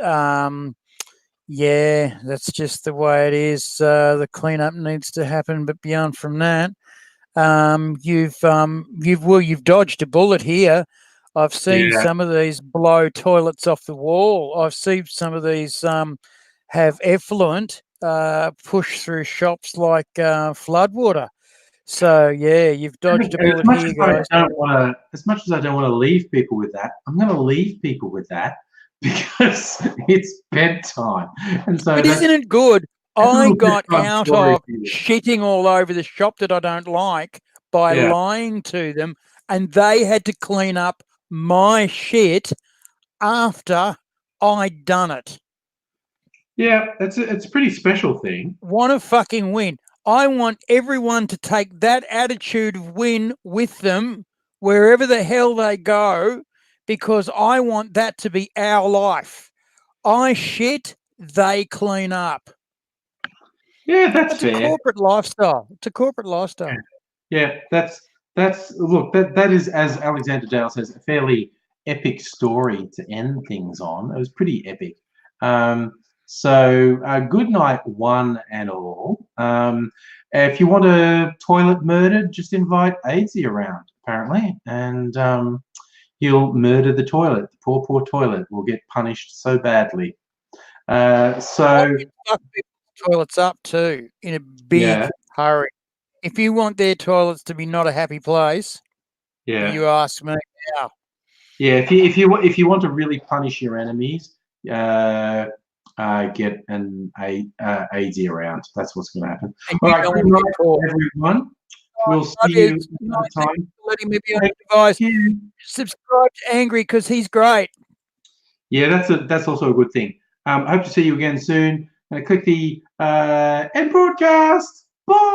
Yeah, that's just the way it is. The cleanup needs to happen. But beyond from that, you've dodged a bullet here. I've seen some of these blow toilets off the wall. I've seen some of these have effluent push through shops like floodwater. So yeah, you've dodged a bullet here, guys. As much as I don't want to leave people with that, I'm going to leave people with that because it's bedtime. And so, but isn't it good? I got out of shitting all over the shop that I don't like by lying to them, and they had to clean up my shit after I'd done it. Yeah, it's a pretty special thing. Want to fucking win. I want everyone to take that attitude of win with them wherever the hell they go, because I want that to be our life. I shit, they clean up. Yeah, that's fair. It's a corporate lifestyle. It's a corporate lifestyle. Yeah, that's look, that is, as Alexander Dale says, a fairly epic story to end things on. It was pretty epic. So good night, one and all. If you want a toilet murdered, just invite Aidsy around, apparently, and he'll murder the toilet. The poor toilet will get punished so badly. So toilets up too in a big hurry. If you want their toilets to be not a happy place, you ask me now. Yeah, if you want to really punish your enemies, get an AD around. That's what's going to happen. All right, good night, everyone. We'll see you another time. Letting me be on your device. Subscribe to Angry because he's great. Yeah, that's also a good thing. I hope to see you again soon. Click the end broadcast. Bye.